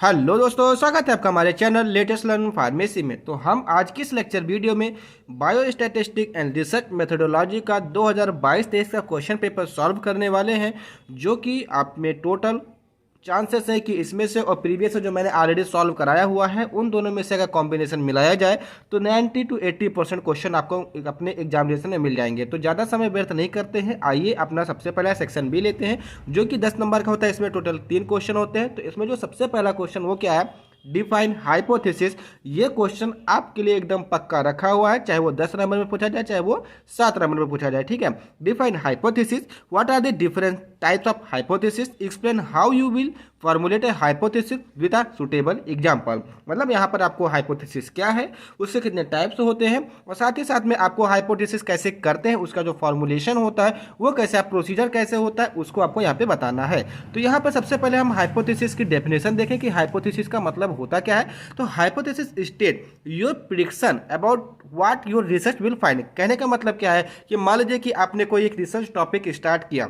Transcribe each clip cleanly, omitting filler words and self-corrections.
Hello दोस्तों, स्वागत है आपका हमारे चैनल लेटेस्ट लर्न फार्मेसी में। तो हम आज की इस लेक्चर वीडियो में bio statistic and research methodology का 2022-23 का क्वेश्चन पेपर सॉल्व करने वाले हैं, जो कि आप में टोटल चांसेस है कि इसमें से और प्रीवियस से जो मैंने ऑलरेडी सॉल्व कराया हुआ है उन दोनों में से अगर कॉम्बिनेशन मिलाया जाए तो 90 to 80% क्वेश्चन आपको अपने एग्जामिनेशन में मिल जाएंगे। तो ज़्यादा समय व्यर्थ नहीं करते हैं, आइए अपना सबसे पहला सेक्शन बी लेते हैं, जो कि 10 नंबर का होता है। इसमें टोटल 3 क्वेश्चन होते हैं। तो इसमें जो सबसे पहला क्वेश्चन वो क्या है, डिफाइन हाइपोथेसिस। ये क्वेश्चन आपके लिए एकदम पक्का रखा हुआ है, चाहे वो 10 नंबर में पूछा जाए चाहे वो 7 नंबर में पूछा जाए। ठीक है, define hypothesis, what are the different types of hypothesis, explain how you will formulate a hypothesis with a suitable example. मतलब यहाँ पर आपको हाइपोथेसिस क्या है, उससे कितने टाइप्स होते हैं, और साथ ही साथ में आपको हाइपोथेसिस कैसे करते हैं, उसका जो फॉर्मुलेशन होता है वो कैसे, आप प्रोसीजर कैसे होता है, उसको आपको यहाँ पे बताना है। तो यहाँ पर सबसे पहले हम हाइपोथेसिस की डेफिनेशन देखें कि हाइपोथेसिस का मतलब होता क्या है। तो hypothesis state your prediction about what your research will find. कहने का मतलब क्या है कि मान लीजिए कि आपने कोई एक रिसर्च टॉपिक स्टार्ट किया,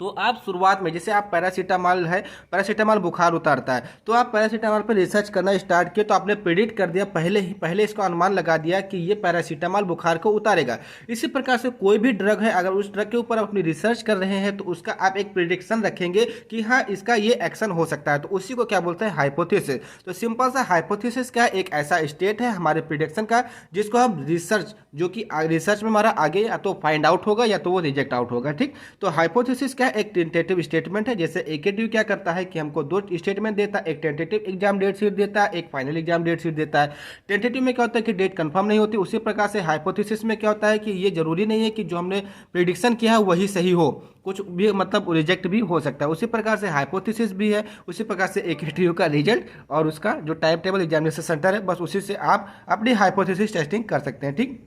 तो आप शुरुआत में, जैसे आप पैरासीटामॉल है, पैरासीटामॉल बुखार उतारता है, तो आप पैरासीटामॉल पर रिसर्च करना स्टार्ट किए, तो आपने प्रिडिक्ट कर दिया, पहले इसको अनुमान लगा दिया कि ये पैरासीटामॉल बुखार को उतारेगा। इसी प्रकार से कोई भी ड्रग है, अगर उस ड्रग के ऊपर आप अपनी रिसर्च कर रहे हैं तो उसका आप एक प्रिडिक्शन रखेंगे कि हाँ इसका ये एक्शन हो सकता है, तो उसी को क्या बोलते हैं, हाइपोथेसिस। तो सिंपल सा हाइपोथेसिस क्या है, एक ऐसा स्टेट है हमारे प्रिडिक्शन का जिसको हम रिसर्च, जो कि रिसर्च में हमारा आगे या तो फाइंड आउट होगा या तो वो रिजेक्ट आउट होगा। ठीक, तो हाइपोथेसिस क्या एक टेंटेटिव स्टेटमेंट है। जैसे एकेटीयू क्या करता है कि हमको 2 स्टेटमेंट देता है, एक टेंटेटिव एग्जाम डेट शीट देता है, एक फाइनल एग्जाम डेट शीट देता है। टेंटेटिव में क्या होता है कि डेट कंफर्म नहीं होती, उसी प्रकार से हाइपोथेसिस में क्या होता है कि ये जरूरी नहीं है कि जो हमने प्रिडिक्शन किया है वही सही हो, कुछ भी मतलब रिजेक्ट भी हो सकता है। उसी प्रकार से हाइपोथेसिस भी है, उसी प्रकार से एकेटीयू का रिजल्ट और उसका जो टाइम टेबल एग्जामिनेशन सेंटर है, बस उसी से आप अपनी हाइपोथेसिस टेस्टिंग कर सकते हैं। ठीक,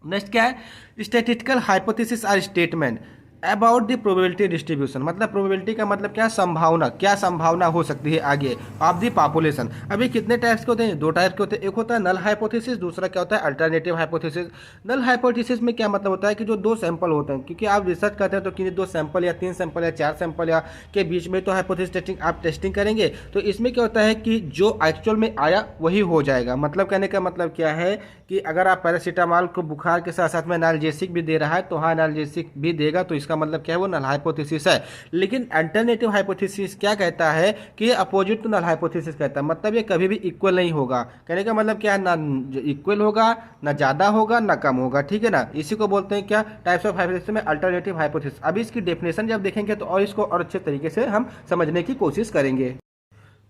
नेक्स्ट क्या है, statistical hypothesis are statement about the probability distribution. मतलब प्रोबेबिलिटी का मतलब क्या, संभावना, क्या संभावना हो सकती है आगे ऑफ द पॉपुलेशन। अभी कितने टाइप्स के होते हैं, 2 टाइप के होते हैं, एक होता है नल हाइपोथेसिस, दूसरा क्या होता है, अल्टरनेटिव हाइपोथेसिस। नल हाइपोथेसिस में क्या मतलब होता है कि जो 2 सैंपल होते हैं, क्योंकि आप रिसर्च करते हैं तो किन्हीं 2 सैंपल या 3 सैंपल या 4 सैंपल या के बीच में तो हाइपोथेसिस टेस्टिंग आप टेस्टिंग करेंगे। तो इसमें क्या होता है कि जो एक्चुअल में आया वही हो जाएगा। मतलब कहने का मतलब क्या है कि अगर आप पैरासीटामॉल को बुखार के साथ साथ में एनाल्जेसिक भी दे रहा है तो हाँ एनाल्जेसिक भी देगा, तो इसका मतलब क्या है, वो नल हाइपोथेसिस है। लेकिन अल्टरनेटिव हाइपोथेसिस क्या कहता है कि ये अपोजिट टू नल हाइपोथेसिस कहता है, मतलब ये कभी भी इक्वल नहीं होगा। कहने का मतलब क्या है, ना इक्वल होगा, ना ज़्यादा होगा, ना कम होगा। ठीक है ना, इसी को बोलते हैं क्या, टाइप्स ऑफ हाइपोथेसिस में अल्टरनेटिव हाइपोथेसिस। अभी इसकी डेफिनेशन जब देखेंगे तो और इसको और अच्छे तरीके से हम समझने की कोशिश करेंगे।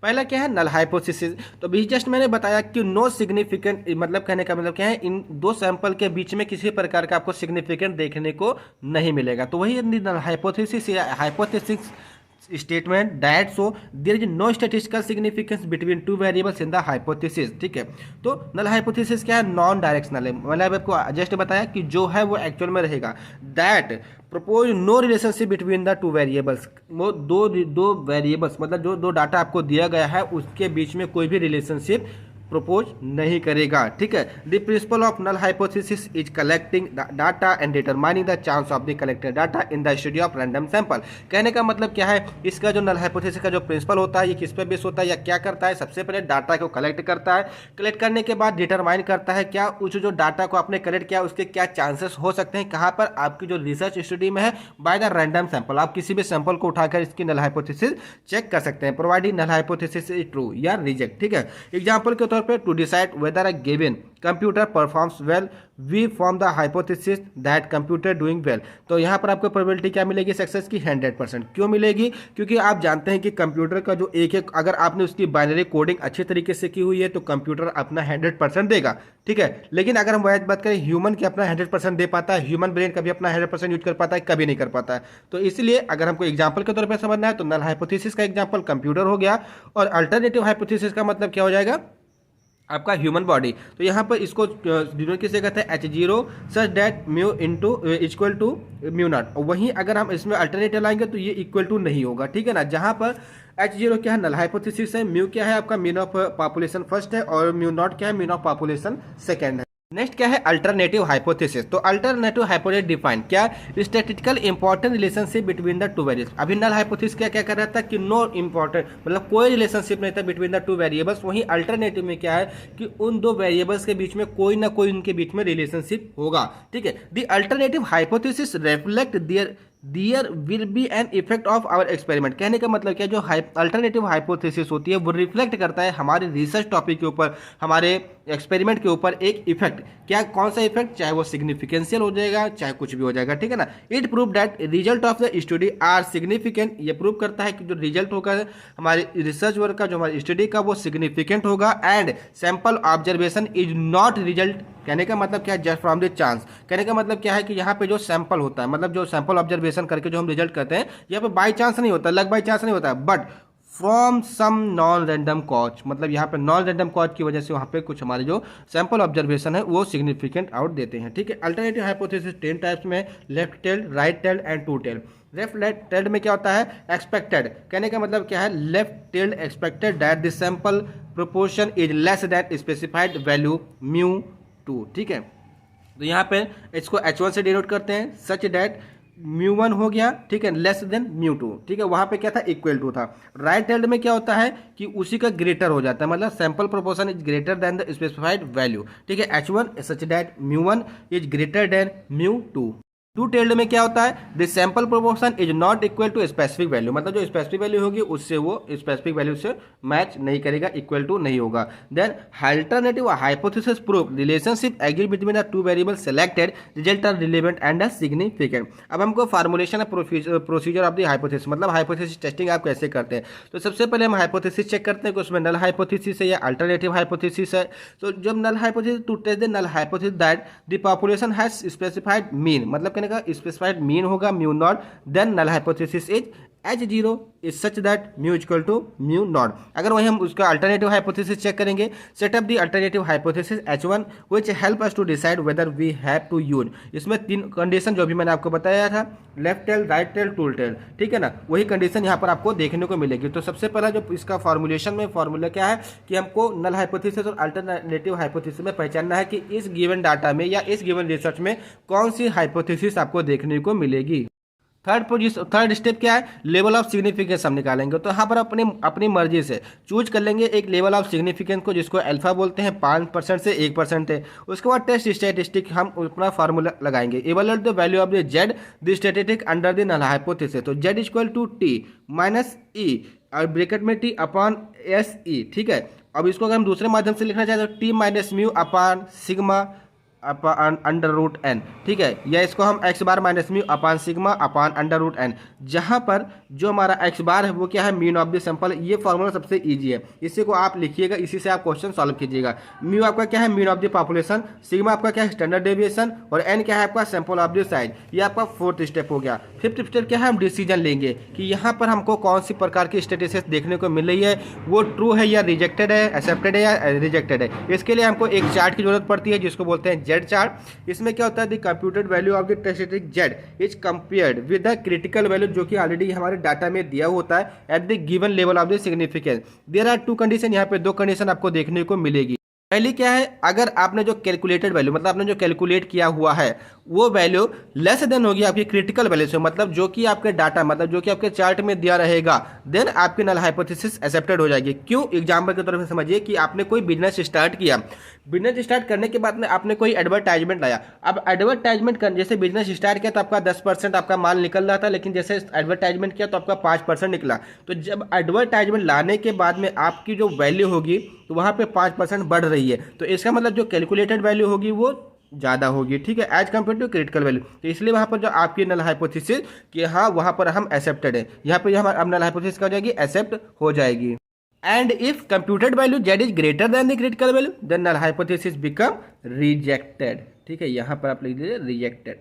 पहला क्या है, नल हाइपोथेसिस। तो भी जस्ट मैंने बताया कि नो सिग्निफिकेंट, मतलब कहने का मतलब क्या है, इन 2 सैंपल के बीच में किसी प्रकार का आपको सिग्निफिकेंट देखने को नहीं मिलेगा, तो वही नल हाइपोथेसिस या hypothesis statement that so there is no statistical significance between 2 variables in the hypothesis. ठीक है, तो नल हाइपोथेसिस क्या है, नॉन डायरेक्शनल है। मतलब आपको जस्ट बताया कि जो है वो एक्चुअल में रहेगा, that propose no relationship between the 2 variables. वो दो वेरिएबल्स, मतलब जो 2 डाटा आपको दिया गया है उसके बीच में कोई भी रिलेशनशिप प्रपोज नहीं करेगा। ठीक है, the principle of null hypothesis is collecting data and determining the chance of the collected data in the study of random sample. कहने का मतलब क्या है, इसका जो नल हाइपोथेसिस का जो प्रिंसिपल होता है ये किस पे बेस होता है या क्या करता है, सबसे पहले डाटा को कलेक्ट करता है, कलेक्ट करने के बाद डिटरमाइन करता है क्या उस जो डाटा को आपने कलेक्ट किया उसके क्या चांसेस हो सकते हैं, कहाँ पर आपकी जो रिसर्च स्टडी में है, बाय द रैंडम सैंपल। आप किसी भी सैंपल को उठाकर इसकी नल हाइपोथेसिस चेक कर सकते हैं, providing null hypothesis is true या रिजेक्ट। ठीक है, एग्जाम्पल के तौर पर to decide whether a given computer performs well we form the hypothesis that computer doing well। तो यहाँ पर आपको प्रोबेबिलिटी क्या मिलेगी सक्सेस की, 100%। क्यों मिलेगी, क्योंकि आप जानते हैं कि कंप्यूटर का जो एक अगर आपने उसकी बाइनरी कोडिंग अच्छी तरीके से की हुई है तो कंप्यूटर अपना 100% देगा। ठीक है, लेकिन अगर हम बात करें ह्यूमन की, अपना 100% दे पाता है, ह्यूमन ब्रेन कभी अपना 100% यूज कर पाता है, कभी नहीं कर पाता है। तो इसलिए अगर हमको एग्जाम्पल के तौर पर समझना है तो नल हाइपोथेसिस का एग्जाम्पल कंप्यूटर हो गया, और अल्टरनेटिव हाइपोथेसिस का मतलब क्या हो जाएगा, आपका ह्यूमन बॉडी। तो यहाँ पर इसको डिनोट किसे कहते हैं, H0 such that mu into equal to mu not. वहीं अगर हम इसमें अल्टरनेटिव लाएंगे तो ये इक्वल टू नहीं होगा। ठीक है ना, जहाँ पर H0 क्या है, नल हाइपोथेसिस है, म्यू क्या है आपका, मीन ऑफ पॉपुलेशन फर्स्ट है, और म्यू नॉट क्या है, मीन ऑफ पॉपुलेशन सेकेंड है। नेक्स्ट क्या है, अल्टरनेटिव हाइपोथेसिस। तो अल्टरनेटिव हाइपोथेसिस डिफाइन क्या, statistical important relationship between the two variables. अभी नल हाइपोथेसिस क्या क्या कर रहा था कि नो इंपॉर्टेंट, मतलब कोई रिलेशनशिप नहीं था बिटवीन द टू वेरिएबल्स। वहीं अल्टरनेटिव में क्या है कि उन दो वेरिएबल्स के बीच में कोई ना कोई उनके बीच में रिलेशनशिप होगा। ठीक है, the alternative hypothesis reflect there will be an effect of our experiment. कहने का मतलब क्या, जो अल्टरनेटिव हाइपोथेसिस होती है वो रिफ्लेक्ट करता है हमारे रिसर्च टॉपिक के ऊपर, हमारे एक्सपेरिमेंट के ऊपर एक इफेक्ट। क्या, कौन सा इफेक्ट, चाहे वो सिग्निफिकेंशियल हो जाएगा, चाहे कुछ भी हो जाएगा। ठीक है ना। It prove that result of the study are significant. ये प्रूव करता है कि जो रिजल्ट होगा हमारे रिसर्च वर्क का, जो हमारे स्टडी का, वो सिग्निफिकेंट होगा। And sample observation is not result. कहने का मतलब क्या है, जस्ट फ्रॉम द चांस। कहने का मतलब क्या है कि यहाँ पे जो सैंपल होता है, मतलब जो सैंपल ऑब्जर्वेशन करके जो हम रिजल्ट करते हैं, यहाँ पे बाई चांस नहीं होता, लक बाई चांस नहीं होता, but from some non random cause. मतलब यहाँ पे नॉन रैंडम कॉज की वजह से वहाँ पे कुछ हमारे जो सैंपल ऑब्जर्वेशन है वो सिग्निफिकेंट आउट देते हैं। ठीक है। अल्टरनेटिव हाइपोथेसिस 10 टाइप्स में, left tailed, right tailed and to tailed. Left tailed में क्या होता है, एक्सपेक्टेड। कहने का मतलब क्या है, left tailed expected that the sample proportion is less that specified value mu 2। ठीक है। तो यहाँ पे इसको H1 से डिनोट करते हैं, सच दैट μ1 हो गया, ठीक है, लेस देन μ2। ठीक है, वहां पे क्या था, इक्वल टू था। राइट हैंड में क्या होता है कि उसी का ग्रेटर हो जाता है, मतलब sample proportion is greater than the specified value. ठीक है, H1 such that μ1 is greater than μ2। Two tailed में क्या होता है, the sample proportion is not equal to specific value. मतलब जो स्पेसिफिक वैल्यू होगी उससे वो स्पेसिफिक वैल्यू से मैच नहीं करेगा, इक्वल टू नहीं होगा। Then alternative hypothesis prove relationship exist between the two variable selected, result are relevant and significant. अब हमको formulation procedure of the hypothesis, मतलब हाइपोथेसिस टेस्टिंग आप कैसे करते हैं। तो सबसे पहले हम हाइपोथेसिस चेक करते हैं कि उसमें नल हाइपोथेसिस है या अल्टरनेटिव हाइपोथेसिस है। तो जब null hypothesis, to test the null hypothesis that the population has specified mean, मतलब का स्पेसिफाइड मीन होगा μ0, then null hypothesis is H0 is such that mu equal to μ0। अगर वही हम उसका अल्टरनेटिव हाइपोथेसिस चेक करेंगे, set up the alternative hypothesis H1 which help us to decide whether we have to use. इसमें 3 condition जो भी मैंने आपको बताया था, left tell, right tail, two tail. ठीक है ना, वही कंडीशन यहाँ पर आपको देखने को मिलेगी। तो सबसे पहला जो इसका फॉर्मुलेशन में फॉर्मूला क्या है कि हमको नल हाइपोथेसिस और अल्टरनेटिव हाइपोथेसिस में पहचानना है कि इस गिवन डाटा में या इस गिवन रिसर्च में कौन सी हाइपोथेसिस आपको देखने को मिलेगी। थर्ड स्टेप क्या है, लेवल ऑफ सिग्निफिकेंस हम निकालेंगे। तो यहाँ पर अपनी मर्जी से चूज कर लेंगे एक लेवल ऑफ सिग्निफिकेंस को, जिसको अल्फा बोलते हैं, 5% से 1% है। उसके बाद टेस्ट स्टैटिस्टिक हम अपना फार्मूला लगाएंगे, evaluate the value of the Z the statistic under the null hypothesis. तो Z equal to T minus E और ब्रैकेट में टी अपॉन एस ई। ठीक है, अब इसको अगर हम दूसरे माध्यम से लिखना चाहते हैं तो T minus mu upon sigma upon under root N. ठीक है, या इसको हम X bar minus mu upon sigma upon under root N, जहाँ पर जो हमारा एक्स बार है वो क्या है, मीन ऑफ द सैंपल। ये फॉर्मूला सबसे इजी है, इसी को आप लिखिएगा, इसी से आप क्वेश्चन सॉल्व कीजिएगा। म्यू आपका क्या है, mean of the population, sigma आपका क्या है, स्टैंडर्ड डेविएशन, और एन क्या है आपका सैंपल ऑफ द साइज। ये आपका 4th स्टेप हो गया। 5th स्टेप क्या है, हम डिसीजन लेंगे कि यहाँ पर हमको कौन सी प्रकार की स्टेटिस्टिक्स देखने को मिल रही है, वो ट्रू है या रिजेक्टेड है, एक्सेप्टेड है या रिजेक्टेड है। इसके लिए हमको एक चार्ट की जरूरत पड़ती है जिसको बोलते हैं जेड चार्ट। इसमें क्या होता है, the computed value of the statistic Z is compared with the critical value, जो कि ऑलरेडी हमारे डाटा में दिया होता है at the given level of the significance. There are 2 condition, यहाँ पे 2 कंडीशन आपको देखने को मिलेगी। पहली क्या है, अगर आपने जो कैलकुलेटेड वैल्यू, मतलब आपने जो कैलकुलेट किया हुआ है वो वैल्यू लेस देन होगी आपकी क्रिटिकल वैल्यू से, मतलब जो कि आपके डाटा, मतलब जो कि आपके चार्ट में दिया रहेगा, देन आपकी नल हाइपोथेसिस एक्सेप्टेड हो जाएगी। क्यों, एग्जांपल के तौर पर समझिए कि आपने कोई बिजनेस स्टार्ट किया, बिजनेस स्टार्ट करने के बाद में आपने कोई एडवर्टाइजमेंट लाया। अब एडवर्टाइजमेंट कर, जैसे बिजनेस स्टार्ट किया तो आपका 10% आपका माल निकल रहा था, लेकिन जैसे एडवर्टाइजमेंट किया तो आपका 5% निकला। तो जब एडवर्टाइजमेंट लाने के बाद में आपकी जो वैल्यू होगी तो वहाँ पे 5% बढ़ रही है, तो इसका मतलब जो कैलकुलेटेड वैल्यू होगी वो ज़्यादा होगी। ठीक है, as compare to critical value. तो इसलिए वहाँ पर जो आपकी नल हाइपोथेसिस कि हाँ वहाँ पर हम एक्सेप्टेड है, यहाँ पर हमारा अब नल हाइपोथेसिस क्या हो जाएगी, एक्सेप्ट हो जाएगी। And if computed value Z is greater than the critical value, then null hypothesis become rejected. ठीक है, यहाँ पर आप लिख दीजिए रिजेक्टेड।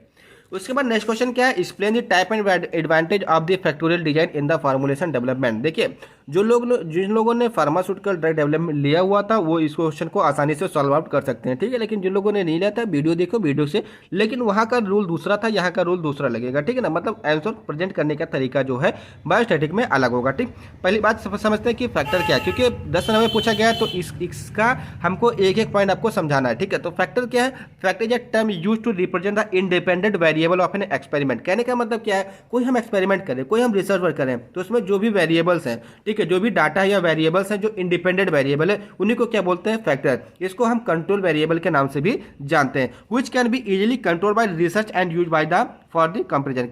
उसके बाद नेक्स्ट क्वेश्चन क्या है, explain the type and advantage of the factorial design in the formulation development. देखिए जिन लोगों ने फार्मास्यूटिकल ड्रग डेवलपमेंट लिया हुआ था वो इस क्वेश्चन को आसानी से सॉल्व आउट कर सकते हैं, ठीक है। लेकिन जिन लोगों ने नहीं लिया था वीडियो देखो, वीडियो से, लेकिन वहाँ का रूल दूसरा था, यहाँ का रूल दूसरा लगेगा, ठीक है ना। मतलब आंसर प्रेजेंट करने का तरीका जो है बायोस्टैटिक में अलग होगा, ठीक। पहली बात समझते हैं कि फैक्टर क्या है, क्योंकि 10 नंबर में पूछा गया है तो इसका हमको एक एक पॉइंट आपको समझाना है, ठीक है। तो फैक्टर क्या है? Factor is a term used to represent the independent variable of an experiment. कहने का मतलब क्या है? कोई हम एक्सपेरिमेंट करें, कोई हम रिसर्च वर्क करें, तो उसमें जो भी वेरिएबल्स हैं, ठीक है, जो भी डाटा या वेरिएबल्स हैं जो इंडिपेंडेंट वेरिएबल है, उन्हीं को क्या बोलते हैं? फैक्टर। इसको हम कंट्रोल वेरिएबल के नाम से भी जानते हैं, which can be easily control by research and use by the for the comparison.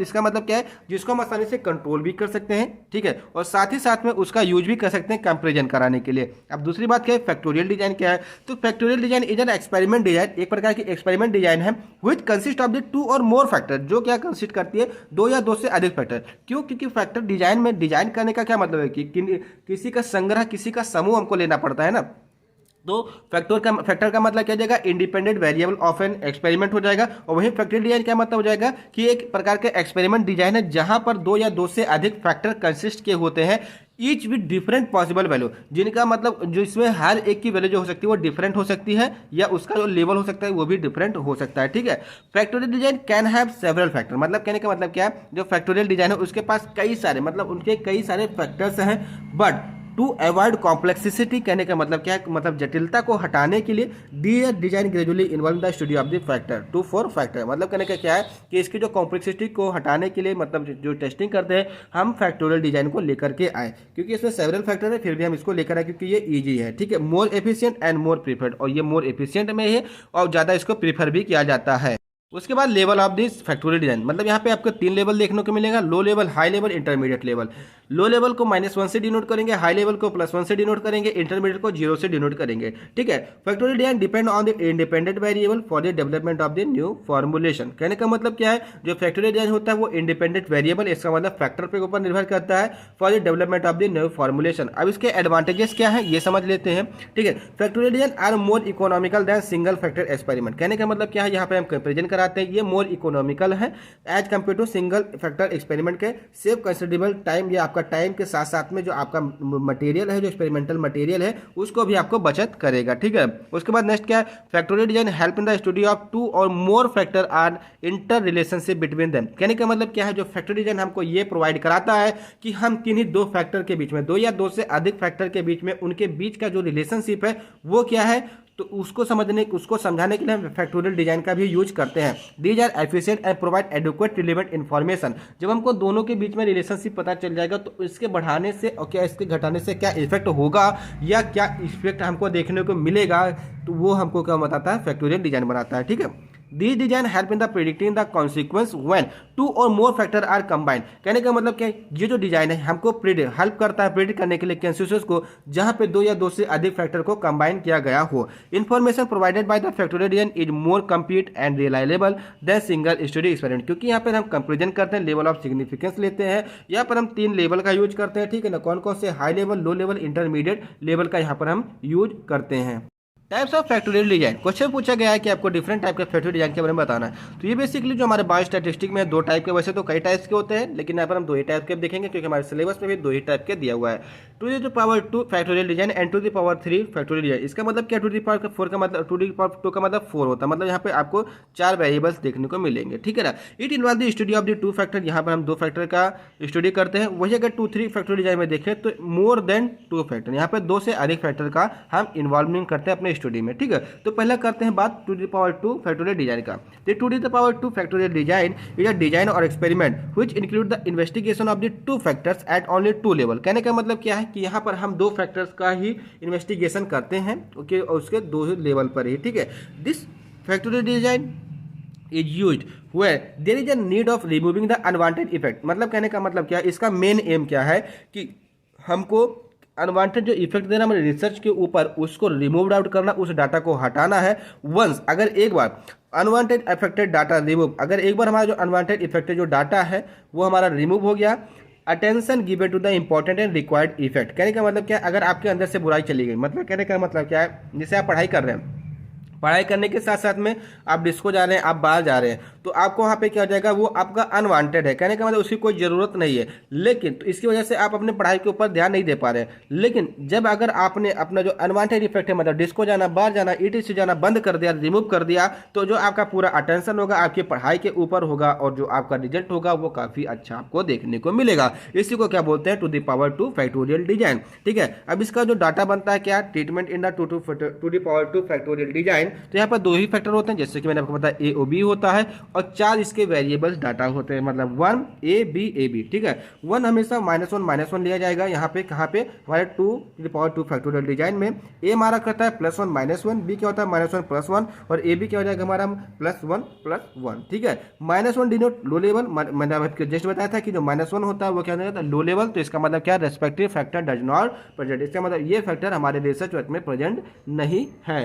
इसका मतलब क्या है? जिसको हम आसानी से कंट्रोल भी कर सकते हैं, ठीक है, और साथ ही साथ में उसका यूज भी कर सकते हैं कंपेरिजन कराने के लिए। अब दूसरी बात क्या है? फैक्टोरियल डिजाइन क्या है? तो factorial design is an experiment design, एक प्रकार की एक्सपेरिमेंट डिजाइन है व्हिच कंसिस्ट ऑफ द 2 और मोर फैक्टर, जो क्या कंसिस्ट करती है? 2 या 2 से अधिक फैक्टर। क्यों? क्योंकि फैक्टर डिजाइन में, डिजाइन करने का क्या मतलब है कि किसी का संग्रह, किसी का समूह हमको लेना पड़ता है ना। तो फैक्टर का मतलब क्या हो जाएगा? Independent variable of an experiment हो जाएगा। और वहीं फैक्टोरियल डिजाइन क्या मतलब हो जाएगा कि एक प्रकार के एक्सपेरिमेंट डिजाइन है जहां पर 2 या 2 से अधिक फैक्टर कंसिस्ट के होते हैं, each with different possible value, जिनका मतलब जो इसमें हर एक की वैल्यू जो हो सकती है वो डिफरेंट हो सकती है, या उसका जो लेवल हो सकता है वो भी डिफरेंट हो सकता है, ठीक है। Factorial design can have several factor, मतलब कहने का मतलब क्या है? जो फैक्टोरियल डिजाइन है उसके पास कई सारे, मतलब उनके कई सारे फैक्टर्स हैं, बट टू अवॉइड कॉम्प्लेक्सिसिटी, कहने का मतलब क्या है? मतलब जटिलता को हटाने के लिए D design gradually involve the study of the factor 2 4 factor. मतलब कहने का क्या है कि इसकी जो कॉम्प्लेक्सिटी को हटाने के लिए, मतलब जो टेस्टिंग करते हैं, हम फैक्टोरियल डिजाइन को लेकर के आए, क्योंकि इसमें सेवरल फैक्टर है, फिर भी हम इसको लेकर आए क्योंकि ये ईजी है, ठीक है। More efficient and more preferred, और ये मोर एफिशिएंट में है और ज़्यादा इसको प्रीफर भी किया जाता है। उसके बाद level of this factorial design, मतलब यहाँ पे आपको 3 लेवल देखने को मिलेगा, low level, high level, intermediate level. Low level को -1 से डिनोट करेंगे, हाई लेवल को +1 से डिनोट करेंगे, इंटरमीडिएट को 0 से डिनोट करेंगे, ठीक है। Factorial design depend on the independent variable for the development of the new formulation. कहने का मतलब क्या है? जो फैक्टोरियल डिजाइन होता है वो इंडिपेंडेंट वेरिएबल, इसका मतलब फैक्टर पे ऊपर निर्भर करता है, for the development of the new formulation. अब इसके एडवांटेजेस क्या है ये समझ लेते हैं, ठीक है। Factorial design are more economical than single factor experiment. कहने का मतलब क्या है? यहाँ पे हम कंपेरिजन कराते हैं, ये मोर इकोनॉमिकल है as compare to single factor experiment के, सेव कंसिडरेबल टाइम, ये आपका टाइम के साथ साथ में जो आपका मटेरियल है, जो एक्सपेरिमेंटल मटेरियल है, उसको भी आपको बचत करेगा, ठीक है। उसके बाद नेक्स्ट क्या है? Factorial design help in the study of 2 और more factor are inter relationship between them. कहने का मतलब क्या है? जो फैक्टोरियल डिजाइन हमको ये प्रोवाइड कराता है कि हम किन्हीं 2 फैक्टर के बीच में, 2 या 2 से अधिक फैक्टर के बीच में, उनके बीच का जो रिलेशनशिप है वो क्या है, तो उसको समझाने के लिए हम फैक्टोरियल डिजाइन का भी यूज करते हैं। These are efficient and provide adequate relevant information. जब हमको दोनों के बीच में रिलेशनशिप पता चल जाएगा तो इसके बढ़ाने से और क्या इसके घटाने से क्या इफेक्ट होगा या क्या इफेक्ट हमको देखने को मिलेगा, तो वो हमको क्या बताता है? फैक्टोरियल डिजाइन बनाता है, ठीक है। These design help in the predicting the consequence when 2 or more factor are combined। कहने का मतलब क्या है? ये जो डिजाइन है हमको हेल्प करता है प्रेडिक्ट करने के लिए कंसेक्वेंस को, जहां पे 2 या 2 से अधिक फैक्टर को कंबाइन किया गया हो। Information provided by the factorial design is more complete and reliable then single study experiment, क्योंकि यहाँ पर हम कंपेरिजन करते हैं, लेवल ऑफ सिग्निफिकेंस लेते हैं, यहाँ पर हम 3 लेवल का यूज करते हैं, ठीक है ना। कौन कौन से? High level, low level, intermediate level का यहाँ पर हम यूज करते हैं। Types of factorial design, question पूछा गया है कि आपको डिफरेंट टाइप के फैक्टोरियल डिजाइन के बारे में बताना है। तो ये बेसिकली जो हमारे बायोस्टैटिस्टिक में 2 टाइप के, वैसे तो कई टाइप्स के होते हैं, लेकिन यहाँ पर हम 2 ही टाइप के देखेंगे क्योंकि हमारे सिलेबस में भी 2 ही टाइप के दिया हुआ है। 2 factorial design and 2 factorial design. इसका मतलब क्या? 2 का मतलब 2 का मतलब 4 होता है, मतलब यहाँ पे आपको 4 वेरिएबल्स देखने को मिलेंगे, ठीक है ना। It involve the study of the 2 factor, यहाँ पर हम 2 फैक्टर का स्टडी करते हैं। वही अगर 2 फैक्टोरियल डिजाइन में देखें तो मोर देन 2 फैक्टर, यहाँ पे 2 से अधिक फैक्टर का हम इन्वॉल्वमेंट करते हैं अपने स्टडी में, ठीक है। तो पहले करते हैं बात 2 फैक्टोरियल डिजाइन का। तो 2 factorial design is a design और experiment which include the investigation of the 2 factors at only 2 level. कहने का मतलब क्या है कि यहाँ पर हम 2 फैक्टर्स का ही इन्वेस्टिगेशन करते हैं, ओके, और उसके 2 लेवल पर ही, ठीक है। This factorial design is used where there is a need of removing the unwanted effect. मतलब कहने का मतलब क्या है? इसका मेन एम क्या है कि हमको अनवांटेड जो इफेक्ट देना हमारे रिसर्च के ऊपर, उसको रिमूव आउट करना, उस डाटा को हटाना है। वंस, अगर एक बार अनवांटेड अफेक्टेड डाटा रिमूव, अगर एक बार हमारा जो अनवांटेड इफेक्टेड जो डाटा है वो हमारा रिमूव हो गया, attention given to the important and required effect. कहने का मतलब क्या है? अगर आपके अंदर से बुराई चली गई, मतलब कहने का मतलब क्या है? जैसे आप पढ़ाई कर रहे हैं, पढ़ाई करने के साथ साथ में आप डिस्को जा रहे हैं, आप बाहर जा रहे हैं, तो आपको वहाँ पे क्या हो जाएगा, वो आपका अनवांटेड है, कहने का मतलब उसकी कोई ज़रूरत नहीं है, लेकिन तो इसकी वजह से आप अपने पढ़ाई के ऊपर ध्यान नहीं दे पा रहे हैं। लेकिन जब अगर आपने अपना जो अनवांटेड इफेक्ट है, मतलब डिस्को जाना, बाहर जाना, ईटीसी जाना बंद कर दिया, रिमूव कर दिया, तो जो आपका पूरा अटेंशन होगा आपकी पढ़ाई के ऊपर होगा और जो आपका रिजल्ट होगा वो काफ़ी अच्छा आपको देखने को मिलेगा। इसी को क्या बोलते हैं, to the power 2 factorial design. ठीक है, अब इसका जो डाटा बनता है क्या, treatment in the to the power 2 factorial design. तो यहाँ पर दो ही फैक्टर होते हैं, जैसे कि मैंने आपको बताया ए ओ बी होता है और 4 इसके वेरिएबल्स डाटा होते हैं, मतलब 1 ए बी। ठीक है, 1 हमेशा -1 लिया जाएगा यहाँ पे, कहाँ पे, हमारे 2 फैक्टोरियल डिजाइन में। ए हमारा करता है +1 -1, बी क्या होता है -1 +1 और ए बी क्या हो जाएगा हमारा +1 +1। ठीक है, -1 डिनोट लो लेवल, मैंने आपको जस्ट बताया था कि जो -1 होता है वो क्या होता है, लो लेवल। तो इसका मतलब क्या, respective factor does not present, इसका मतलब ये फैक्टर हमारे रिसर्च वर्क में प्रेजेंट नहीं है।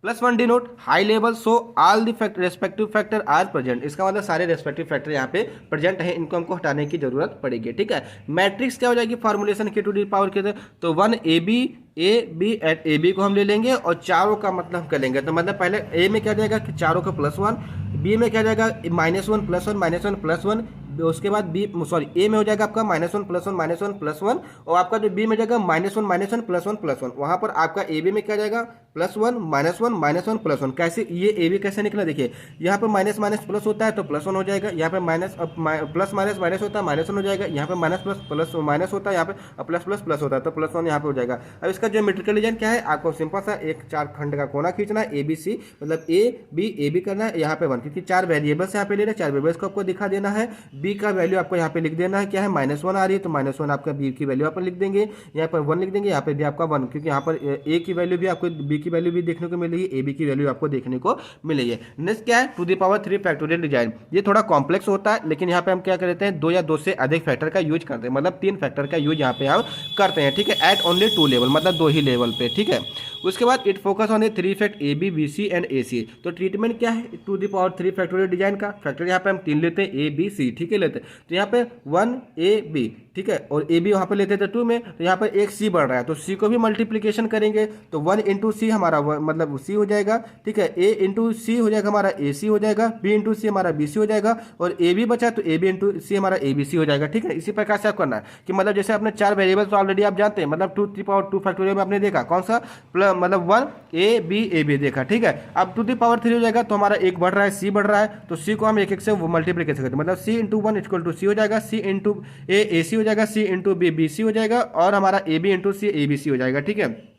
+1 denote high level, so all the respective factor are present, इसका मतलब सारे रेस्पेक्टिव फैक्टर यहाँ पे प्रेजेंट है, इनको हमको हटाने की जरूरत पड़ेगी। ठीक है, मैट्रिक्स क्या हो जाएगी फॉर्मुलेशन के टू दी पावर के, तो 1 A B at A B को हम ले लेंगे और चारों का मतलब कर लेंगे। तो मतलब पहले ए में क्या जाएगा कि चारों का +1, बी में क्या जाएगा -1 +1 +1, उसके बाद बी सॉरी ए में हो जाएगा आपका -1 +1 +1 और आपका जो बी में जाएगा -1 +1 वहाँ पर आपका ए बी में क्या जाएगा +1 -1 +1। कैसे ये ए बी कैसे निकला, देखिए यहाँ पर माइनस माइनस प्लस होता है तो +1 हो जाएगा, यहाँ पे माइनस प्लस माइनस माइनस होता है -1 हो जाएगा, यहाँ पे माइनस प्लस प्लस माइनस होता है, यहाँ पे प्लस प्लस प्लस होता है तो +1 यहाँ पे हो जाएगा। अब इसका ज्योमेट्रिकल डिजाइन क्या है, आपको सिंपल सा एक 4 खंड का कोना खींचना है, ए बी सी, मतलब ए बी करना है, यहाँ पे 1, क्योंकि 4 वेरिएबल्स यहाँ पे ले रहे हैं, 4 वेरिएबल्स को आपको दिखा देना है। बी का वैल्यू आपको यहाँ पे लिख देना है, क्या है -1 आ रही है तो -1 आपका बी की वैल्यू आप लिख देंगे, यहाँ पर 1 लिख देंगे, यहाँ पे भी आपका 1, क्योंकि यहाँ पर ए की वैल्यू भी आपको बी की वैल्यू भी देखने को मिलेगी, ए बी की वैल्यू आपको देखने को मिलेगी। नेक्स्ट क्या है, to the power 3 factorial design. ये थोड़ा कॉम्प्लेक्स होता है, लेकिन यहाँ पे हम क्या करते हैं, 2 या 2 से अधिक फैक्टर का यूज करते हैं, मतलब 3 फैक्टर का यूज यहाँ पे हम करते हैं। ठीक है, एट ओनली 2 लेवल, मतलब 2 ही लेवल पे। ठीक है, उसके बाद it focus on the 3 fact A B B C and A C. तो ट्रीटमेंट क्या है to the power 3 factorial design का, फैक्टर यहाँ पे हम 3 लेते हैं, ए बी सी। ठीक है, लेते हैं तो यहाँ पे 1 ए बी, ठीक है, और ए बी वहाँ पे लेते थे 2 में, तो यहाँ पर एक सी बढ़ रहा है तो सी को भी मल्टीप्लीकेशन करेंगे, तो 1 इंटू सी हमारा मतलब सी हो जाएगा। ठीक है, ए इंटू सी हो जाएगा हमारा ए सी हो जाएगा, बी इंटू सी हमारा बी सी हो जाएगा, और ए बी बचा तो ए बी इंटू सी हमारा ए बी सी हो जाएगा। ठीक है, इसी प्रकार से आप करना है कि मतलब जैसे आपने 4 वेरिएबल्स तो ऑलरेडी आप जानते हैं, मतलब 2 द पावर 2 फैक्टोरियल में आपने देखा कौन सा, मतलब 1 ए बी देखा। ठीक है, अब 2 द पावर 3 हो जाएगा तो हमारा एक बढ़ रहा है, सी बढ़ रहा है, तो सी को हम एक से मल्टीप्लीकेशन करते हैं, मतलब सी इंटू 1 इक्वल टू सी हो जाएगा, सी इंटू ए सी हो जाएगा, सी इंटू बी सी हो जाएगा, और हमारा A B into C A B C हो जाएगा। ठीक है,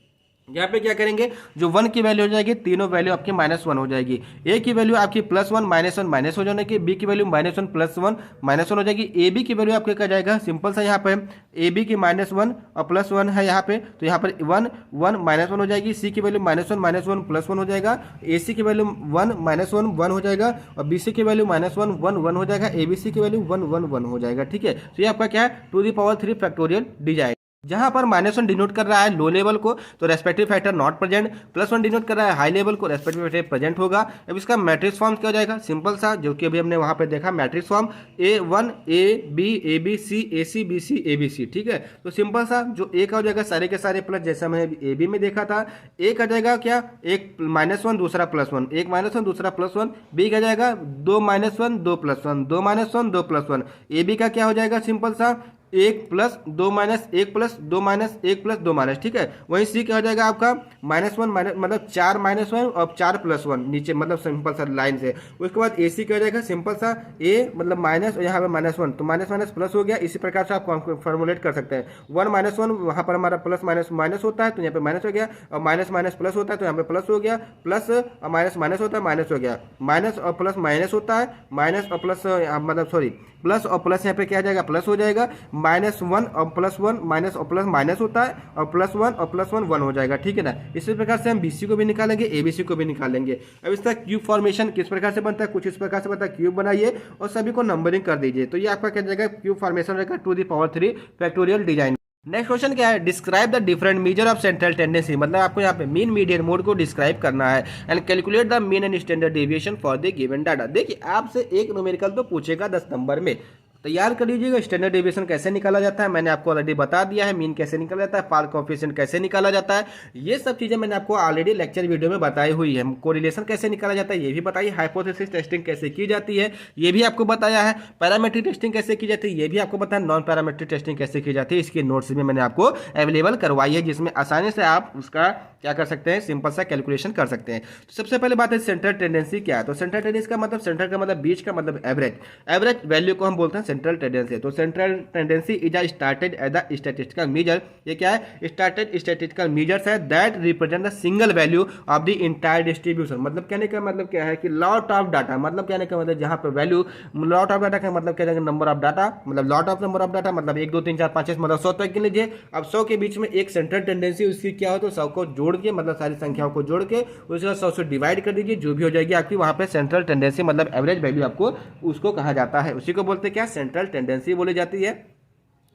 यहाँ पे क्या करेंगे, जो 1 की वैल्यू हो जाएगी, तीनों वैल्यू आपकी -1 हो जाएगी। ए की वैल्यू आपकी +1 -1 माइनस हो जाने की, बी की वैल्यू -1 +1 -1 हो जाएगी, ए बी की वैल्यू आपके क्या जाएगा, सिंपल सा यहाँ पे ए बी की -1 और +1 है यहाँ पे, तो यहाँ पर 1 1 -1 हो जाएगी, सी की वैल्यू -1 -1 +1 हो जाएगा, ए सी की वैल्यू 1 -1 1 हो जाएगा, और बी सी की वैल्यू -1 1 1 हो जाएगा, ए बी सी की वैल्यू 1 1 1 हो जाएगा। ठीक है, तो ये आपका क्या है, to the power 3 factorial design. जहां पर -1 डिनोट कर रहा है लो लेवल को तो respective factor not present, +1 denote कर रहा है हाई लेवल को, रेस्पेक्टिव फैक्टर प्रेजेंट होगा। अब इसका मैट्रिक्स फॉर्म क्या हो जाएगा, सिंपल सा, जो कि अभी हमने वहां पे देखा matrix form A1 A B C AC BC ABC। ठीक है, तो सिंपल सा जो ए का हो जाएगा सारे के सारे प्लस, जैसे हमने ए बी में देखा था, ए का जाएगा क्या, एक -1 दूसरा +1, एक -1 दूसरा +1, बी का जाएगा 2 -1 2 +1 2 -1 2 +1, ए बी का क्या हो जाएगा, सिंपल सा 1 + 2 - 1 + 2 - 1 + 2 - ठीक है, वहीं सी क्या हो जाएगा आपका -1 मतलब 4 -1 और 4 + 1 नीचे, मतलब सिंपल सा लाइन से। उसके बाद ए सी क्या हो जाएगा, सिंपल सा ए मतलब माइनस और यहाँ पे -1 तो माइनस प्लस हो गया। इसी प्रकार से आप फॉर्मुलेट कर सकते हैं, 1 -1 वहाँ पर हमारा प्लस माइनस होता है तो यहाँ पे माइनस हो गया, और माइनस प्लस होता है तो यहाँ पे प्लस हो गया, प्लस और माइनस होता है माइनस हो गया, माइनस और प्लस माइनस होता है, माइनस और प्लस मतलब सॉरी प्लस और प्लस यहाँ पे क्या आ जाएगा, प्लस हो जाएगा, -1 और +1 माइनस और प्लस माइनस होता है, और +1 और +1 1 हो जाएगा। ठीक है ना, इसी प्रकार से हम BC को भी निकालेंगे, ABC को भी निकालेंगे। अब इसका क्यूब फॉर्मेशन किस प्रकार से बनता है, कुछ इस प्रकार से बनता है, क्यूब बनाइए और सभी को नंबरिंग कर दीजिए, तो ये आपका क्या जाएगा, क्यूब फॉर्मेशन रहेगा to the power 3 factorial design. Next question क्या है, describe the different measure of central tendency, मतलब आपको यहाँ पे मीन मीडियन मोड को डिस्क्राइब करना है, and calculate the mean and standard deviation for the given data. देखिए आपसे एक न्यूमेरिकल तो पूछेगा 10 नंबर में, तैयार कर लीजिएगा। स्टैंडर्ड डेविएशन कैसे निकाला जाता है मैंने आपको ऑलरेडी बता दिया है। मीन कैसे निकाला जाता है, पार्क कोएफिशिएंट कैसे निकाला जाता है, ये सब चीज़ें मैंने आपको ऑलरेडी लेक्चर वीडियो में बताई हुई है। कोरिलेशन कैसे निकाला जाता है ये भी बताइए। हाइपोथेसिस टेस्टिंग कैसे की जाती है ये भी आपको बताया है। पैरामेट्रिक टेस्टिंग कैसे की जाती है ये भी आपको बताया। नॉन पैरामेट्रिक टेस्टिंग कैसे की जाती है इसकी नोट्स भी मैंने आपको अवेलेबल करवाई है, जिसमें आसानी से आप उसका क्या कर सकते हैं, सिंपल सा कैलकुलेशन कर सकते हैं। तो सबसे पहले बात है सेंट्रल टेंडेंसी क्या है। तो सेंट्रल टेंडेंसी का मतलब, सेंट्रल का मतलब बीच का मतलब एवरेज, एवरेज वैल्यू को हम बोलते हैं सेंट्रल टेंडेंसी। तो central tendency is a started as the statistical measure, ये क्या है, स्टार्टेड स्टैटिस्टिकल मेजर्स है that represent the single value of the entire distribution. मतलब कहने का मतलब क्या है कि लॉट ऑफ डाटा, मतलब कहने का मतलब जहां पे वैल्यू, लॉट ऑफ डाटा का मतलब क्या है, नंबर ऑफ डाटा, मतलब lot of number of data मतलब 1 2 3 4 5 6 मतलब 100 तक के लीजिए। अब 100 के बीच में एक सेंट्रल टेंडेंसी उसकी क्या हो, तो 100 को जोड़ के, मतलब सारी संख्याओं को जोड़ के उसके बाद 100 से डिवाइड कर दीजिए, जो भी हो जाएगी आपकी, वहां पे सेंट्रल टेंडेंसी मतलब एवरेज वैल्यू आपको उसको कहा जाता है। उसी को बोलते हैं क्या, सेंट्रल टेंडेंसी बोली जाती है।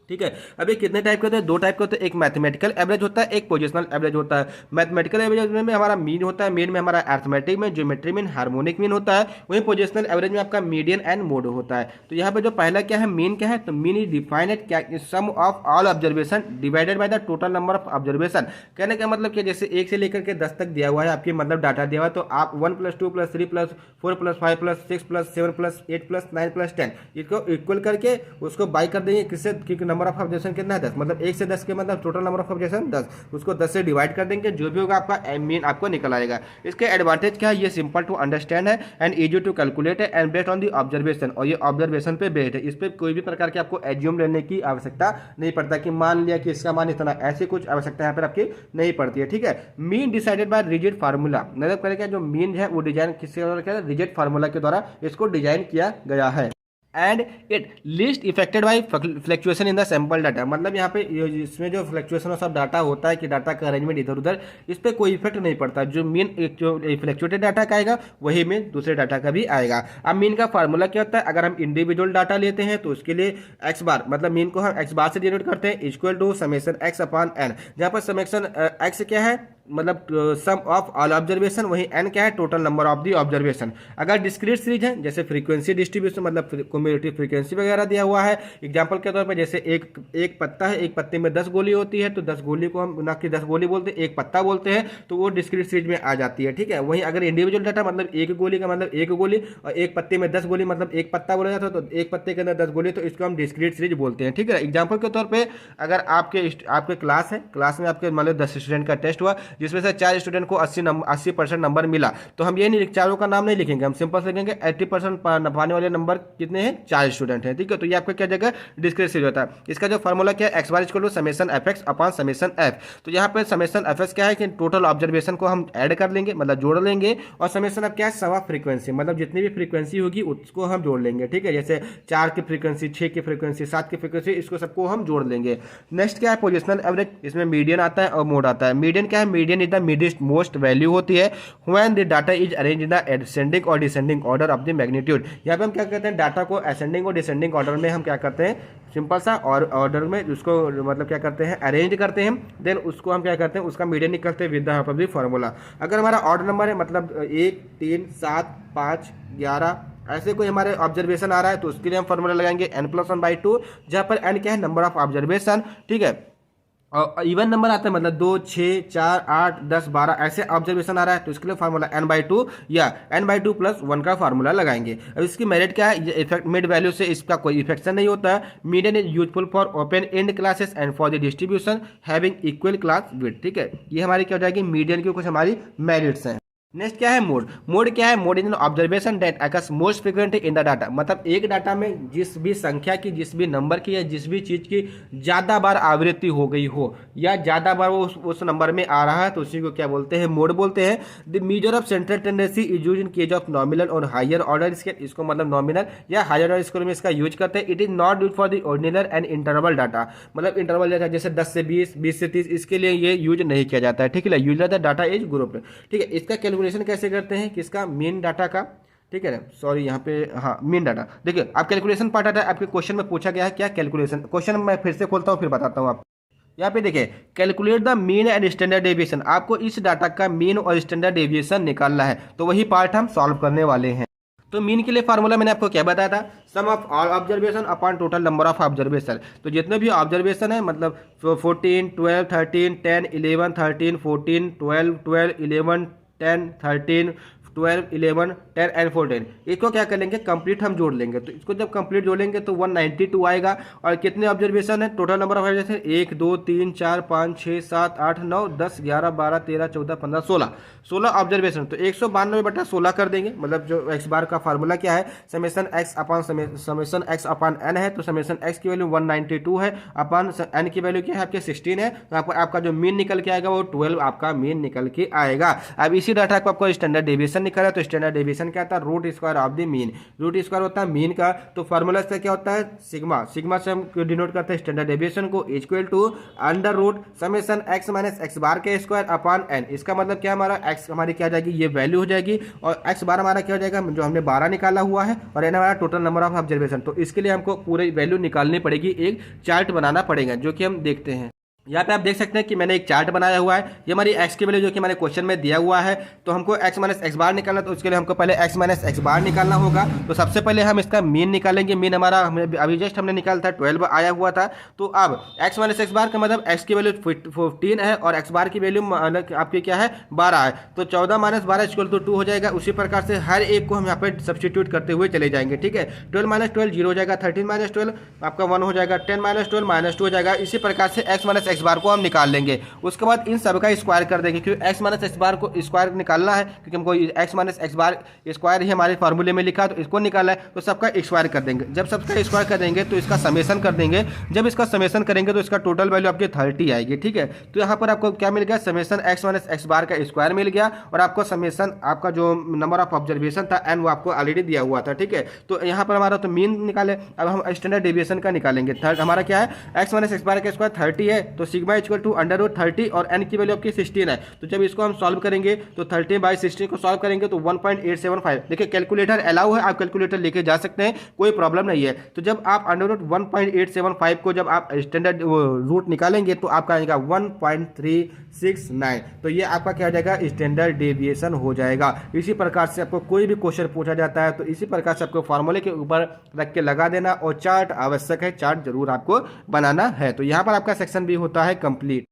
ठीक है। अब ये कितने टाइप के होते हैं, 2 टाइप के होते हैं। एक मैथमेटिकल एवरेज होता है, एक पोजिशनल एवरेज होता है। मैथमेटिकल एवरेज में हमारा मीन होता है, मीन में हमारा अर्थमेटिक में ज्योमेट्री मीन, हार्मोनिक मीन होता है। वहीं पोजिशनल एवरेज में आपका मीडियन एंड मोड होता है। तो यहाँ पे जो पहला क्या है, मीन क्या है, तो मीन इज डिफाइंड एट क्या, sum of all observation divided by the total number of observation. कहने का मतलब कि जैसे 1 से लेकर के 10 तक दिया हुआ है आपकी, मतलब डाटा दिया हुआ है, तो आप 1 + 2 + 3 + 4 + 5 + 6 + 7 + 8 + 9 + 10 इसको इक्वल करके उसको बाई कर देंगे किससे, क्योंकि नंबर ऑफ ऑब्जर्वेशन कितना 10, मतलब 1 से 10 के मतलब टोटल नंबर ऑफ ऑब्जर्वेशन 10, उसको 10 से डिवाइड कर देंगे, जो भी होगा आपका मीन आपको निकल आएगा। इसके एडवांटेज क्या है, ये सिंपल टू अंडरस्टैंड है एंड इजी टू कैलकुलेट है and based on the observation, और ये ऑब्जर्वेशन पे बेस्ड है। इस पर कोई भी प्रकार की आपको एज्यूम लेने की आवश्यकता नहीं पड़ता कि मान लिया कि इसका मान इतना, ऐसे कुछ आवश्यकता यहाँ पर आपकी नहीं पड़ती है। ठीक है। Mean decided by rigid formula, मतलब करेगा जो मीन है वो डिजाइन किसके द्वारा किया, रिजिड फार्मूला के द्वारा इसको डिजाइन किया गया है। And it least affected by fluctuation in the sample data, मतलब यहाँ पे इसमें जो फ्लक्चुएशन ऑफ डाटा होता है कि डाटा का अरेंजमेंट इधर उधर, इस पर कोई इफेक्ट नहीं पड़ता। जो मीन जो फ्लक्चुएटेड डाटा का आएगा वही में दूसरे डाटा का भी आएगा। अब मीन का फार्मूला क्या होता है, अगर हम इंडिविजुअल डाटा लेते हैं तो उसके लिए एक्स बार, मतलब मीन को हम एक्स बार से डिनोट करते हैं, equal to summation x upon n, जहाँ पर समेशन एक्स क्या है, मतलब सम ऑफ ऑल ऑब्जर्वेशन, वही एन क्या है, total number of the observation. अगर डिस्क्रीट सीरीज है, जैसे फ्रीक्वेंसी डिस्ट्रीब्यूशन, मतलब क्युमुलेटिव फ्रीक्वेंसी वगैरह दिया हुआ है, एग्जांपल के तौर पर जैसे एक पत्ता है, एक पत्ते में 10 गोली होती है, तो 10 गोली को हम ना कि 10 गोली बोलते हैं, एक पत्ता बोलते हैं, तो वो डिस्क्रीट सीरीज में आ जाती है। ठीक है। वहीं अगर इंडिविजुअल डाटा, मतलब एक गोली का मतलब एक गोली, और एक पत्ते में 10 गोली मतलब एक पत्ता बोला जाता है, तो एक पत्ते के अंदर 10 गोली, तो इसको हम डिस्क्रीट सीरीज बोलते हैं। ठीक है। एग्जाम्पल के तौर पर अगर आपके क्लास है, क्लास में आपके मतलब 10 स्टूडेंट का टेस्ट हुआ, जिसमें से 4 स्टूडेंट को 80% नंबर मिला, तो हम ये नहीं, चारों का नाम नहीं लिखेंगे, हम सिंपल से लिखेंगे 80% पाने वाले नंबर कितने हैं, 4 स्टूडेंट हैं। ठीक है। तो ये आपका क्या जगह डिस्क्रीट सीरीज होता है। इसका जो फॉर्मूला क्या है, x bar equal to summation f x upon summation f. तो यहाँ पे समेशन एफ एक्स क्या है कि टोटल ऑब्जर्वेशन को हम ऐड कर लेंगे, मतलब जोड़ लेंगे, और समेशन एफ क्या है, सम ऑफ फ्रीक्वेंसी, मतलब जितनी भी फ्रीक्वेंसी होगी उसको हम जोड़ लेंगे। ठीक है। जैसे 4 की फ्रीक्वेंसी, 6 की फ्रीक्वेंसी, 7 की फ्रीक्वेंसी, इसको सबको हम जोड़ लेंगे। नेक्स्ट क्या है, पोजिशनल एवरेज, इसमें मीडियन आता है और मोड आता है। मीडियन क्या है, median is the middest most value होती है when the data is arrange in the ascending और descending order of the magnitude. यहाँ पे हम क्या करते हैं, डाटा को असेंडिंग और डिसेंडिंग ऑर्डर में हम क्या करते हैं, सिंपल सा और ऑर्डर में उसको मतलब क्या करते हैं, अरेंज करते हैं, देन उसको हम क्या करते हैं, उसका मीडियन निकलते हैं with the help of the formula. अगर हमारा ऑर्डर नंबर है, मतलब 1 3 7 5 11 ऐसे कोई हमारे ऑब्जर्वेशन आ रहा है, तो उसके लिए हम फार्मूला लगाएंगे n+1/2, जहाँ पर n क्या है, नंबर ऑफ ऑब्जर्वेशन। ठीक है। और इवन नंबर आता है, मतलब 2 6 4 8 10 12 ऐसे ऑब्जर्वेशन आ रहा है, तो इसके लिए फार्मूला n/2 या n/2 + 1 का फार्मूला लगाएंगे। अब इसकी मेरिट क्या है, ये इफेक्ट मिड वैल्यू से इसका कोई इफेक्शन नहीं होता है। Median is useful for open and classes and for the distribution having equal class width. ठीक है। ये हमारी क्या हो जाएगी, मीडियन की कुछ हमारी मेरिट्स हैं। नेक्स्ट क्या है, मोड। मोड क्या है, mode is an observation that occurs most frequently in the data, मतलब एक डाटा में जिस भी संख्या की, जिस भी नंबर की या जिस भी चीज की ज्यादा बार आवृत्ति हो गई हो या ज्यादा बार वो उस नंबर में आ रहा है, तो उसी को क्या बोलते हैं, मोड बोलते हैं। The major of central tendency is use in case of nominal और हायर ऑर्डर स्केल, इसको मतलब नॉमिनल या हायर ऑर्डर स्केल में इसका यूज करते हैं। It is not use for the ordinal and interval data, मतलब इंटरवल डाटा जैसे 10 से 20 20 से 30, इसके लिए ये यूज नहीं किया जाता है। ठीक है। यूज होता है डाटा इज ग्रुप। ठीक है। इसका कैलकुलेशन कैसे करते हैं, किसका, मीन डाटा का। ठीक है। सॉरी यहाँ पे, हाँ, मीन डाटा। देखिए आप कैलकुलेशन पार्ट आता है, आपके क्वेश्चन में पूछा गया है क्या कैलकुलेशन, क्वेश्चन मैं फिर से खोलता हूँ फिर बताता हूँ आप। यहाँ पे देखिए, calculate the mean and standard deviation, आपको इस डाटा का मीन और स्टैंडर्ड डेविएशन निकालना है, तो वही पार्ट हम सॉल्व करने वाले हैं। तो मीन के लिए फार्मूला मैंने आपको क्या बताया था, sum of all observation upon total number of observation. तो जितने भी ऑब्जर्वेशन है मतलब 14, 12, 13, 10, 11, 13, 14, 12, 12, 11, 10, 13, 12, 11, 10 एंड 14, इसको क्या कर लेंगे कंप्लीट हम जोड़ लेंगे। तो इसको जब कंप्लीट जोड़ेंगे तो 192 आएगा। और कितने ऑब्जर्वेशन है, total number of observation 1 2 3 4 5 6 7 8 9 10 11 12 13 14 15 16 observation. तो 192/16 कर देंगे। मतलब जो एक्स बार का फार्मूला क्या है, समेशन एक्स अपॉन एन है। तो समेशन एक्स की वैल्यू 192 है, अपॉन एन की वैल्यू क्या है आपके 16 है। तो आपका जो मीन निकल के आएगा वो 12 आपका मीन निकल के आएगा। अब इसी डाटा को आपको स्टैंडर्ड डेविएशन निकाला, तो स्टैंडर्ड डेविएशन क्या था, root square of the mean. Root square होता है मीन का। तो फार्मूला से क्या होता है, सिग्मा। सिग्मा से हम डिनोट करते हैं स्टैंडर्ड डेविएशन को, equal to under root summation X minus X bar के स्क्वायर अपॉन एन। इसका मतलब क्या, हमारा एक्स हमारी क्या जाएगी, ये वैल्यू हो जाएगी, और एक्स बार हमारा क्या हो जाएगा, जो हमने 12 निकाला हुआ है, और एन हमारा टोटल नंबर ऑफ ऑब्जर्वेशन। तो इसके लिए हमको पूरी वैल्यू निकालनी पड़ेगी, एक चार्ट बनाना पड़ेगा, जो कि हम देखते हैं। यहाँ पे आप देख सकते हैं कि मैंने एक चार्ट बनाया हुआ है। ये हमारी एक्स की वैल्यू जो कि हमारे क्वेश्चन में दिया हुआ है। तो हमको एक्स माइनस एक्स बार निकालना, तो उसके लिए हमको पहले एक्स माइनस एक्स बार निकालना होगा। तो सबसे पहले हम इसका मीन निकालेंगे। मीन हमारा अभी जस्ट हमने निकाला था 12 आया हुआ था। तो अब एक्स माइनस एक्स बार का मतलब एक्स की वैल्यू 15 है और एक्स बार की वैल्यू आपकी क्या है 12 है। तो 14 माइनस 12 इक्वल टू 2 हो जाएगा। उसी प्रकार से हर एक को हम यहाँ पे सब्सटीट्यूट करते हुए चले जाएंगे, ठीक है। 12 माइनस 12 0 हो जाएगा, 13 माइनस 12 आपका 1 हो जाएगा, 10 माइनस 12 -2 हो जाएगा। इसी प्रकार से एक्स माइनस एक्स बार को हम निकाल लेंगे। उसके बाद इन सब का स्क्वायर कर देंगे, क्योंकि एक्स माइनस एक्स बार को स्क्वायर निकालना है, क्योंकि हमको x minus X bar square ही हमारे फार्मूले में लिखा है, तो इसको निकाला है। तो सबका स्क्वायर कर देंगे। जब सबका स्क्वायर कर देंगे तो इसका समेशन कर देंगे। जब इसका समेशन करेंगे तो इसका टोटल वैल्यू आपकी 30 आएगी, ठीक है। तो यहाँ पर आपको क्या मिल गया, summation X minus X bar का स्क्वायर मिल गया, और आपको समेशन आपका जो नंबर ऑफ ऑब्जर्वेशन था एन वो आपको ऑलरेडी दिया हुआ था, ठीक है। तो यहाँ पर हमारा तो मीन निकाले। अब हम स्टैंडर्ड डेविएशन का निकालेंगे। थर्ड हमारा क्या है, एक्स माइनस एक्स बार का स्क्वायर 30 है, तो sigma equal to under root 30 और एन की वैल्यू आपकी 16 है। तो जब इसको हम सॉल्व करेंगे तो 30/16 को सॉल्व करेंगे तो 1.875। देखिए कैलकुलेटर अलाउ है, आप कैलकुलेटर लेके जा सकते हैं, कोई प्रॉब्लम नहीं है। तो जब आप अंडर रूट 1.875 को जब आप स्टैंडर्ड रूट निकालेंगे तो आपका आएगा 1.369। तो ये आपका क्या हो जाएगा, स्टैंडर्ड डेविएशन हो जाएगा। इसी प्रकार से आपको कोई भी क्वेश्चन पूछा जाता है तो इसी प्रकार से आपको फॉर्मूले के ऊपर रख के लगा देना, और चार्ट आवश्यक है, चार्ट जरूर आपको बनाना है। तो यहाँ पर आपका सेक्शन भी होता है कंप्लीट।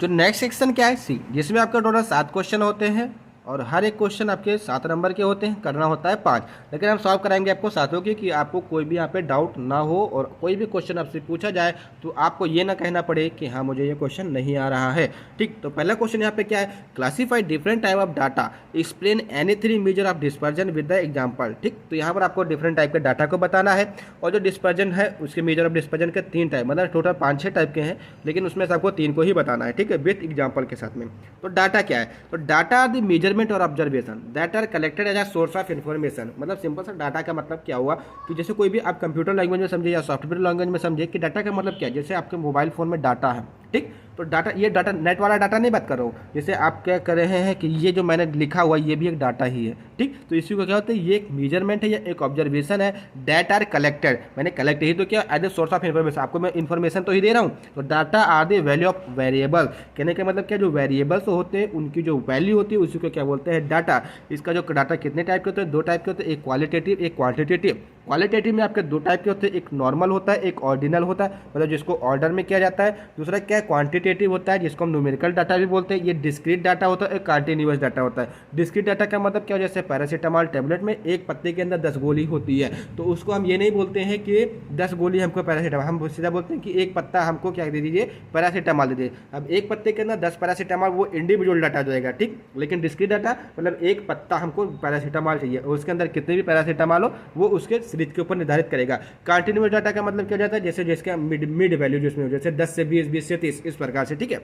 जो नेक्स्ट सेक्शन क्या है, सी, जिसमें आपका टोटल 7 क्वेश्चन होते हैं, और हर एक क्वेश्चन आपके 7 नंबर के होते हैं, करना होता है 5। लेकिन हम सॉल्व कराएंगे आपको 7 की, कि आपको कोई भी यहाँ पे डाउट ना हो, और कोई भी क्वेश्चन आपसे पूछा जाए तो आपको ये ना कहना पड़े कि हाँ मुझे ये क्वेश्चन नहीं आ रहा है, ठीक। तो पहला क्वेश्चन यहाँ पे क्या है, classify different type of data, explain any 3 measure of dispersion with the example, ठीक। तो यहाँ पर आपको डिफरेंट टाइप के डाटा को बताना है, और जो डिस्पर्जन है उसके मेजर ऑफ डिस्पर्जन के 3 टाइप, मतलब टोटल 5-6 टाइप के हैं, लेकिन उसमें से आपको 3 को ही बताना है, ठीक है, विथ एग्जाम्पल के साथ में। तो डाटा क्या है, तो डाटा आर द मेजरमेंट और observation that are collected as a source of information. मतलब सिंपल सा डाटा का मतलब क्या हुआ कि जैसे कोई भी आप कंप्यूटर लैंग्वेज में समझे या सॉफ्टवेयर लैंग्वेज में समझे कि डाटा का मतलब क्या है। जैसे आपके मोबाइल फोन में डाटा है, ठीक। तो डाटा, ये डाटा नेट वाला डाटा नहीं बात कर रहा हूँ। जैसे आप क्या कर रहे हैं कि ये जो मैंने लिखा हुआ ये भी एक डाटा ही है, ठीक। तो इसी को क्या होता है, ये एक मेजरमेंट है या एक ऑब्जर्वेशन है। दैट आर कलेक्टेड, मैंने कलेक्ट ही तो क्या as a source of information, आपको मैं इन्फॉर्मेशन तो ही दे रहा हूँ। तो data are the value of variable, कहने का मतलब क्या, जो वेरिएबल्स होते हैं उनकी जो वैल्यू होती है उसी को क्या बोलते हैं, डाटा। इसका जो डाटा कितने टाइप के होते हैं, 2 टाइप के होते हैं, एक क्वालिटेटिव एक क्वांटिटेटिव। क्वालिटेटिव में आपके 2 टाइप के होते हैं, एक नॉर्मल होता है, एक ऑर्डिनल होता है, मतलब जिसको ऑर्डर में किया जाता है। दूसरा क्या है, क्वांटिटेटिव होता है, जिसको हम न्यूमेरिकल डाटा भी बोलते हैं। ये डिस्क्रीट डाटा होता है, एक कंटीन्यूअस डाटा होता है। डिस्क्रीट डाटा का मतलब क्या, जैसे पैरासीटामॉल टैबलेट में एक पत्ते के अंदर 10 गोली होती है, तो उसको हम ये नहीं बोलते हैं कि 10 गोली हमको पैरासीटामॉल, हम सीधा बोलते हैं कि एक पत्ता हमको क्या दे दीजिए, पैरासीटामॉल दे दीजिए। अब एक पत्ते के अंदर 10 पैरासीटामॉल, वो इंडिविजुअल डाटा जाएगा, ठीक। लेकिन डिस्क्रीट डाटा मतलब एक पत्ता हमको पैरासीटामॉल चाहिए, और उसके अंदर कितने भी पैरासीटामॉल हो वो उसके सीरीज के ऊपर निर्धारित करेगा। कंटीन्यूअस डाटा का मतलब क्या जाता है, जैसे जिसका मिड वैल्यू जिसमें हो, जैसे 10 से 20, 20 से 30, इस प्रकार से, ठीक है।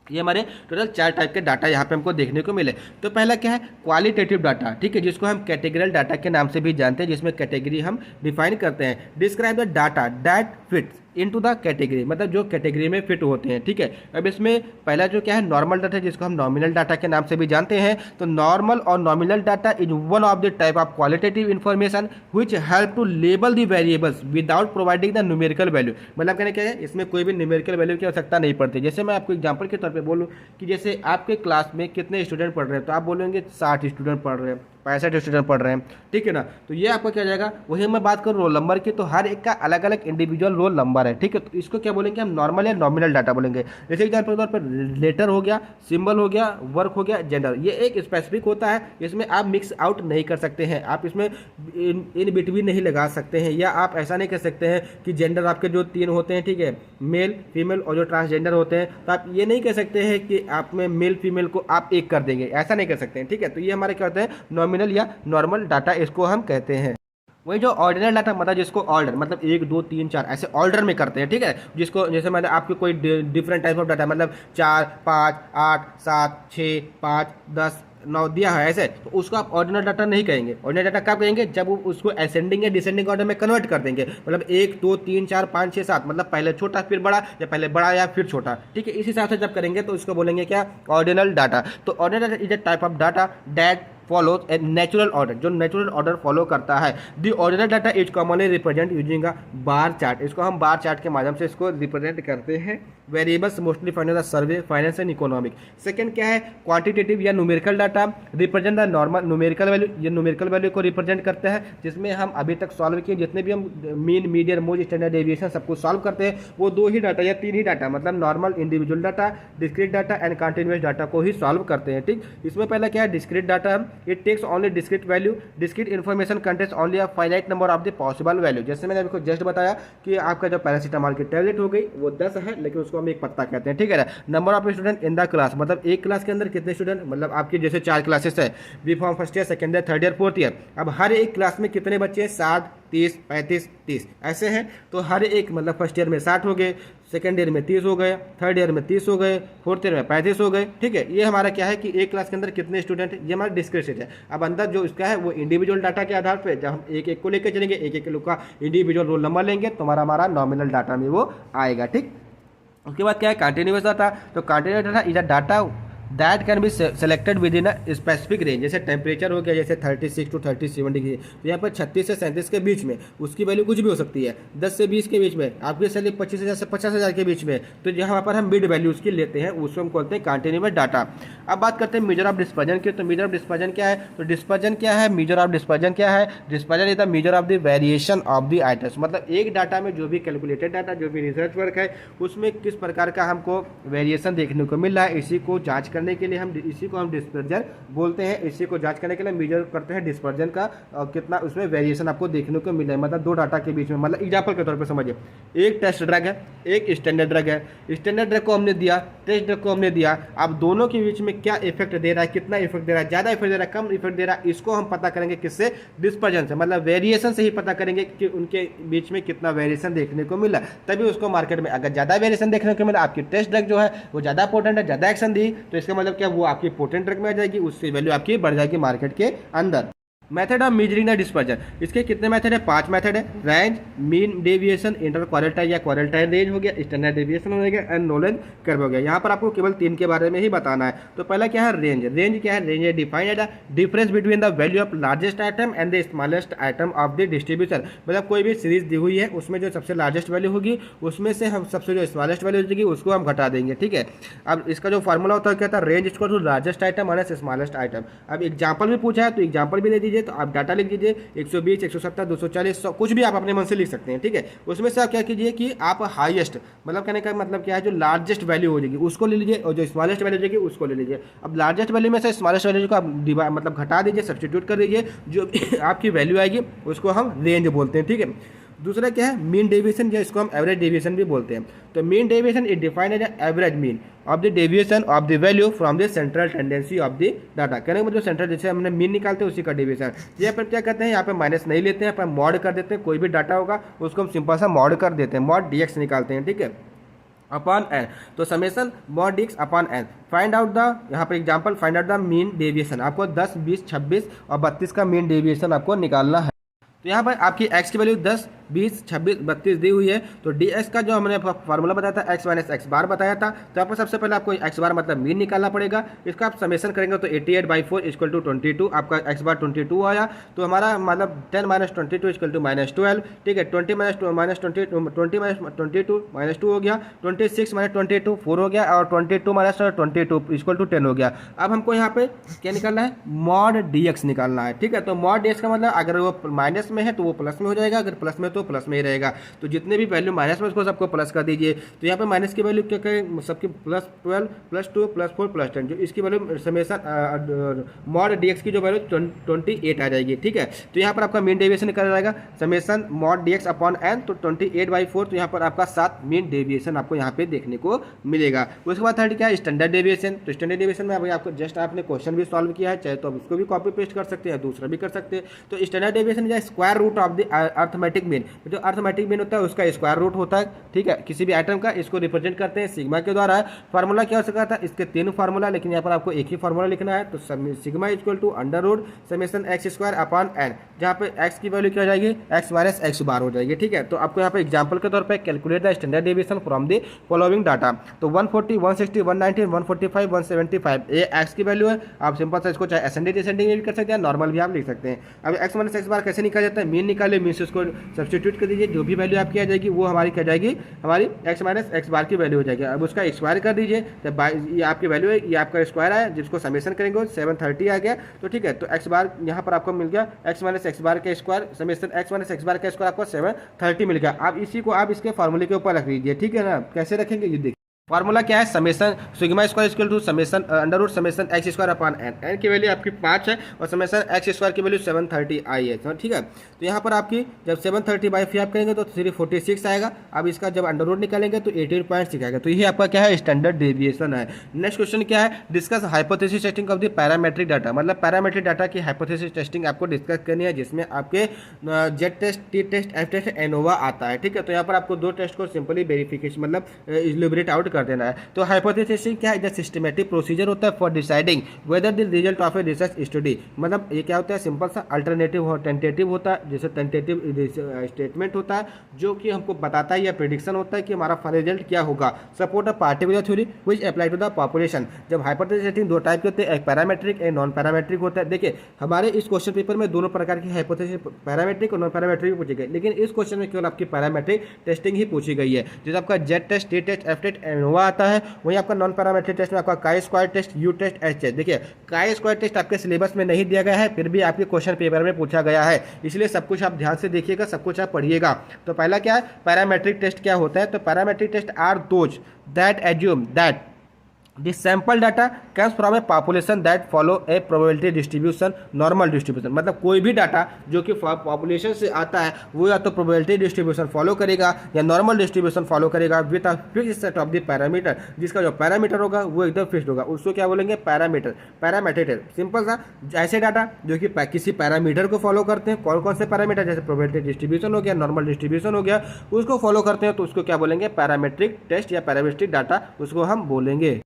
ये हमारे टोटल 4 टाइप के डाटा यहाँ पे हमको देखने को मिले। तो पहला क्या है, क्वालिटेटिव डाटा, ठीक है, जिसको हम कैटेगरियल डाटा के नाम से भी जानते हैं, जिसमें कैटेगरी हम डिफाइन करते हैं। Describe the data that fits into the category, मतलब जो कैटेगरी में फिट होते हैं, ठीक है। अब इसमें पहला जो क्या है, नॉर्मल डाटा, जिसको हम नॉमिनल डाटा के नाम से भी जानते हैं। तो नॉर्मल और nominal data is one of the type of qualitative information which help to label the variables without providing the numerical value. मतलब कहने क्या है, इसमें कोई भी न्यूमेरिकल वैल्यू की आवश्यकता नहीं पड़ती। जैसे मैं आपको एग्जाम्पल के तौर पर बोलूँ कि जैसे आपके क्लास में कितने स्टूडेंट पढ़ रहे हैं, तो आप बोलेंगे 60 स्टूडेंट पढ़ रहे हैं, 65 स्टूडेंट पढ़ रहे हैं, ठीक है ना। तो ये आपका क्या जाएगा, वही मैं बात करूँ रोल नंबर की, तो हर एक का अलग अलग इंडिविजुअल रोल नंबर है, ठीक है। तो इसको क्या बोलेंगे हम, नॉर्मल या नॉमिनल डाटा बोलेंगे। जैसे एग्जाम्पल के तौर पर लेटर हो गया, सिंबल हो गया, वर्क हो गया, जेंडर, ये एक स्पेसिफिक होता है, इसमें आप मिक्स आउट नहीं कर सकते हैं, आप इसमें इन बिटवीन नहीं लगा सकते हैं, या आप ऐसा नहीं कर सकते हैं कि जेंडर आपके जो 3 होते हैं, ठीक है, मेल फीमेल और जो ट्रांसजेंडर होते हैं, तो आप ये नहीं कह सकते हैं कि आप में मेल फीमेल को आप एक कर देंगे, ऐसा नहीं कर सकते हैं, ठीक है। तो ये हमारे क्या होता है, नॉमिनल या नॉर्मल डाटा इसको हम कहते हैं। वही जो ऑर्डिनल डाटा मतलब जिसको ऑर्डर मतलब 1 2 3 4 ऐसे ऑर्डर में करते हैं, ठीक है। जिसको जैसे मैंने आपके कोई डिफरेंट टाइप ऑफ डाटा मतलब 4 5 8 7 6 5 10 9 दिया है ऐसे, तो उसको आप ऑर्डिनल डाटा नहीं कहेंगे। ऑर्डिनल डाटा कब कहेंगे, जब वो उसको असेंडिंग या डिसेंडिंग ऑर्डर में कन्वर्ट कर देंगे, मतलब 1 2 3 4 5 6 7, मतलब पहले छोटा फिर बड़ा, या पहले बड़ा या फिर छोटा, ठीक है। इस हिसाब से जब करेंगे तो इसको बोलेंगे क्या, ऑर्डिनल डाटा। तो ordinal data is a type of data that follows a natural order, जो नेचुरल ऑर्डर फॉलो करता है। The ordinal data is commonly represent using a bar chart, इसको हम बार चार्ट के माध्यम से इसको रिप्रेजेंट करते हैं। Variables mostly find the survey, finance and economic. Second क्या है, क्वांटिटेटिव या numerical data represent the normal numerical value, ये न्यूमेरिकल वैल्यू को रिप्रेजेंट करते हैं, जिसमें हम अभी तक सॉल्व किए जितने भी हम mean median mode standard deviation सबको सॉल्व करते हैं, वो 2 ही डाटा या 3 ही डाटा मतलब normal individual data, discrete data and continuous data को ही सॉल्व करते हैं, ठीक। इसमें पहला क्या है, discrete data, it takes only discrete value, discrete information contains only a finite number of the possible value। जैसे मैंने आपको जस्ट बताया कि आपका जो पैरासीटामोल की टैबलेट हो गई वो 10 है, लेकिन उसको हम एक पत्ता कहते हैं, ठीक है ना। Number of student in the class, मतलब एक क्लास के अंदर कितने स्टूडेंट, मतलब आपकी जैसे 4 क्लासेस है, B pharm first year, second year, third year, fourth year. अब हर एक क्लास में कितने बच्चे हैं, 60 30 35 30 ऐसे हैं। तो हर एक मतलब फर्स्ट ईयर में 60 हो गए, सेकंड ईयर में 30 हो गए, थर्ड ईयर में 30 हो गए, फोर्थ ईयर में 35 हो गए, ठीक है। ये हमारा क्या है कि एक क्लास के अंदर कितने स्टूडेंट, ये हमारा डिस्क्रिट है। अब अंदर जो इसका है वो इंडिविजुअल डाटा के आधार पर जब हम एक एक को लेकर चलेंगे, एक एक लोग का इंडिविजुअल रोल नंबर लेंगे, तो हमारा नॉमिनल डाटा में वो आएगा, ठीक। उसके बाद क्या है, कंटिन्यूअस डाटा। तो continuous data is a data that can be selected with in a specific range. जैसे टेम्परेचर हो गया जैसे 36 to 37 डिग्री, तो यहाँ पर 36 से 37 के बीच में उसकी वैल्यू कुछ भी हो सकती है। 10 से 20 के बीच में, आपकी सैलरी 25,000 से 50,000 के बीच में, तो यहाँ पर हम मिड वैल्यू उसकी लेते हैं, उसको हम बोलते हैं कंटिन्यूअस डाटा। अब बात करते हैं मेजर ऑफ डिस्पर्जन की। तो मेजर ऑफ डिस्पर्जन क्या है, तो डिस्पर्जन क्या है, मेजर ऑफ डिस्पर्जन क्या है, dispersion is the measure of the variation of the items. मतलब एक डाटा में जो भी कैलकुलेटेड डाटा, जो भी रिसर्च वर्क है, उसमें किस प्रकार का हमको वेरिएशन देखने को मिल रहा है, इसी को जांच करने के लिए हम इसी को हम डिस्पर्जन बोलते हैं। इसी को जांच करने के लिए मेजर करते हैं डिस्पर्जन का, और कितना उसमें वेरिएशन आपको देखने को मिला है, मतलब 2 डाटा के बीच में। मतलब एग्जांपल के तौर पर समझिए, एक टेस्ट ड्रग है, एक स्टैंडर्ड ड्रग है। स्टैंडर्ड ड्रग को हमने दिया, टेस्ट ड्रग को हमने दिया। अब दोनों के बीच में क्या इफेक्ट दे रहा है, कितना इफेक्ट दे रहा है, ज़्यादा इफेक्ट दे रहा है, कम इफेक्ट दे रहा है, इसको हम पता करेंगे किससे, डिस्पर्जन से। मतलब वेरिएशन से ही पता करेंगे कि उनके बीच में कितना वेरिएशन देखने को मिला, तभी उसको मार्केट में अगर ज़्यादा वेरिएशन देखने को मिला, आपकी टेस्ट ड्रग जो है वो ज़्यादा पोटेंट है, ज़्यादा एक्शन दी, तो इसका मतलब क्या, वो आपकी पोटेंट ड्रग में आ जाएगी, उसकी वैल्यू आपकी बढ़ जाएगी मार्केट के अंदर। Method of measuring the dispersion, इसके कितने मेथड है, 5 मेथड है। रेंज, मीन डेविएशन, इंटर क्वारटाइल या क्वारटाइल रेंज हो गया, स्टैंडर्ड डेविएशन हो गया, एंड नॉलेज कर्व हो गया। यहाँ पर आपको केवल 3 के बारे में ही बताना है। तो पहला क्या है, रेंज। रेंज क्या है, रेंज है defined as the difference between the value of largest item and the smallest item of the distribution. मतलब कोई भी सीरीज दी हुई है, उसमें जो सबसे लार्जेस्ट वैल्यू होगी, उसमें से हम सबसे जो स्मॉलेस्ट वैल्यू होगी उसको हम घटा देंगे, ठीक है। अब इसका जो फॉर्मूला होता है क्या था, range equal to largest item minus smallest item. अब एग्जाम्पल भी पूछा है तो एग्जाम्पल भी दे दीजिए, तो आप डाटा लिख दीजिए 120 170 240 100, कुछ भी आप अपने मन से लिख सकते हैं, ठीक है। उसमें से आप क्या कीजिए कि आप हाईएस्ट, मतलब कहने का मतलब क्या है, जो लार्जेस्ट वैल्यू हो जाएगी उसको ले लीजिए, और जो स्मॉलेस्ट वैल्यू हो जाएगी उसको ले लीजिए। अब लार्जेस्ट वैल्यू में से स्मॉलेस्ट वैल्यू को आप मतलब घटा दीजिए, सब्स्टिट्यूट कर दीजिए, जो आपकी वैल्यू आएगी उसको हम रेंज बोलते हैं, ठीक है। दूसरा क्या है, मीन डेविएशन, या इसको हम एवरेज डेविएशन भी बोलते हैं। तो mean deviation is defined as average mean of the deviation of the value from the central tendency of the data. कहने का मतलब सेंट्रल, जैसे हमने मीन निकालते हैं उसी का डेविएशन। यहाँ पर क्या करते हैं, यहाँ पे माइनस नहीं लेते हैं, यहाँ पर मॉड कर देते हैं। कोई भी डाटा होगा उसको हम सिंपल सा मॉड कर देते हैं, मॉड डीएक्स निकालते हैं, ठीक है, अपॉन एन। तो summation mod d x upon n. Find out the, यहाँ पर example, find out the mean deviation. आपको 10 20 26 और 32 का मीन डेविएशन आपको निकालना है। तो यहाँ पर आपकी x की वैल्यू 10 20, 26, 32 दी हुई है। तो डी एक्स का जो हमने फार्मूला बताया था एक्स माइनस एक्स बार बताया था, तो यहाँ पर सबसे पहले आपको एक्स बार मतलब मीन निकालना पड़ेगा। इसका आप समेशन करेंगे तो 88/4 इक्वल टू 22, आपका एक्स बार 22 आया। तो हमारा मतलब 10 माइनस 22 इक्वल टू -12, ठीक है। 20 माइनस 22 -2 हो गया, 26 माइनस 22 4 हो गया, और 22 माइनस 22 इक्वल टू 10 हो गया। अब हमको यहाँ पे क्या निकालना है, मॉड डी एक्स निकालना है, ठीक है। तो मॉड डी एक्स का मतलब अगर वो माइनस में है तो वो प्लस में हो जाएगा, अगर प्लस में तो प्लस में ही रहेगा। तो जितने भी वैल्यू माइनस में उसको सबको प्लस कर दीजिए। तो यहाँ पे माइनस की वैल्यू क्या करें, सबकी +12 +2 +4 +10, जो इसकी value summation mod d x की जो वैल्यू 28 आ जाएगी, ठीक है। तो यहाँ पर आपका मीन डेविएशन निकल जाएगा summation mod d x upon n, तो 28/4, तो यहाँ पर आपका 7 मीन डेविएशन आपको यहाँ पे देखने को मिलेगा। उसके बाद थर्ड क्या है, स्टैंडर्ड डेविएशन। तो स्टैंडर्ड डेविएशन में अभी आपको जस्ट आपने क्वेश्चन भी सॉल्व किया है, चाहे तो आप इसको भी कॉपी पेस्ट कर सकते हैं, दूसरा भी कर सकते हैं। तो स्टैंडर्ड डेविएशन या square root of the arithmetic mean, जो अर्थमेटिक मीन होता है उसका स्क्वायर रूट होता है, ठीक है, किसी भी आइटम का। इसको रिप्रेजेंट करते हैं सिग्मा के द्वारा। फार्मूला क्या हो सकता था, इसके 3 फार्मूला, लेकिन यहाँ पर आपको एक ही फार्मूला लिखना है। तो sigma equal to under root summation x square upon n, जहाँ पे एक्स की वैल्यू क्या हो जाएगी, एक्स माइनस एक्स बार हो जाएगी, ठीक है। तो आपको यहाँ पे एग्जाम्पल के तौर पर calculate the standard deviation from the following data. तो 140, 160, 190, 145, 175 ये एक्स की वैल्यू है। आप सिंपल सा इसको चाहे असेंडिंग डिसेंडिंग में भी कर सकते हैं, नॉर्मल भी आप लिख सकते हैं। अब एक्स माइनस एक्स बार कैसे निकाला जाता है, मीन निकाले, मीन से उसको सब्सटीट्यूट कर दीजिए, जो भी वैल्यू आपकी आ जाएगी वो हमारी क्या जाएगी, हमारी एक्स माइनस एक्स बार की वैल्यू हो जाएगी। अब उसका स्क्वायर कर दीजिए, जब ये आपकी वैल्यू है, ये आपका स्क्वायर आया, जिसको समेशन करेंगे 730 आ गया। तो ठीक है, तो एक्स बार यहाँ पर आपको मिल गया एक्स माइनस एक्स बार का square summation X minus X bar का स्क्वायर आपको 730 मिल गया। आप इसी को आप इसके फॉर्मूले के ऊपर रख लीजिए, ठीक है ना। कैसे रखेंगे ये देखिए, फार्मूला क्या है, summation sigma square equal to summation under root summation x square upon n. N की वैल्यू आपकी 5 है और समेशन एक्स स्क्वायर की वैल्यू 730 आई है, ठीक है। तो यहाँ पर आपकी जब 730/5 आप करेंगे तो 346 आएगा। अब इसका जब अंडर रूट निकालेंगे तो 18.6 आएगा। तो ये आपका क्या है, स्टैंडर्ड डेविएशन है। नेक्स्ट क्वेश्चन क्या है, discuss hypothesis testing of the parametric data. मतलब पैरामेट्रिक डाटा की हाइपोथेसिस टेस्टिंग आपको डिस्कस करनी है, जिसमें आपके Z test, T test, F test, ANOVA आता है, ठीक है। तो यहाँ पर आपको 2 टेस्ट को सिंपली वेरिफिकेशन मतलब इलिबरेट आउट कर देना है। तो हाइपोथेसिस टेस्टिंग क्या है, सिस्टमेटिक प्रोसीजर होता है for deciding whether the result of a research study. मतलब ये क्या होता है, सिंपल सा अल्टरनेटिव हो टेंटेटिव होता है, जैसे टेंटेटिव स्टेटमेंट होता है जो कि हमको बताता है या प्रेडिक्शन होता है कि हमारा रिजल्ट क्या होगा। Support a particular theory which apply to the population. जब हाइपोथेसिस टेस्टिंग 2 टाइप के होते हैं, एक पैरामेट्रिक एक नॉन पैरामेट्रिक होता है। देखिए हमारे इस क्वेश्चन पेपर में दोनों प्रकार की हाइपोथेसिस पैरामेट्रिक और नॉन पैरामेट्रिक पूछी गई, लेकिन इस क्वेश्चन में केवल आपकी पैरामेट्रिक टेस्टिंग ही पूछी गई है। जैसे आपका Z test, T test, F test, ANOVA आता है, वहीं आपका नॉन पैरामेट्रिक टेस्ट में आपका chi square test, U test, H test. देखिए काई स्क्वायर टेस्ट आपके सिलेबस में नहीं दिया गया है, फिर भी आपके क्वेश्चन पेपर में पूछा गया है, इसलिए सब कुछ आप ध्यान से देखिएगा, सब कुछ आप पढ़िएगा। तो पहला क्या है, पैरामेट्रिक टेस्ट क्या होता है। तो parametric test are those that assume that The sample data comes from a population that follow a probability distribution, normal distribution। मतलब कोई भी डाटा जो कि पॉपुलेशन से आता है वो या तो प्रोबेबिलिटी डिस्ट्रीब्यूशन फॉलो करेगा या नॉर्मल डिस्ट्रीब्यूशन फॉलो करेगा with a fixed set of the parameter. जिसका जो पैरामीटर होगा वो एकदम फिक्स्ड होगा, उसको क्या बोलेंगे, पैरामीटर। पैरामीटर सिंपल सा ऐसे डाटा जो कि किसी पैरामीटर को फॉलो करते हैं। कौन कौन से पैरामीटर, जैसे प्रोबेबिलिटी डिस्ट्रीब्यूशन हो गया, नॉर्मल डिस्ट्रीब्यूशन हो गया, उसको फॉलो करते हैं, तो उसको क्या बोलेंगे, पैरामेट्रिक टेस्ट या पैरामेट्रिक डाटा उसको हम बोलेंगे।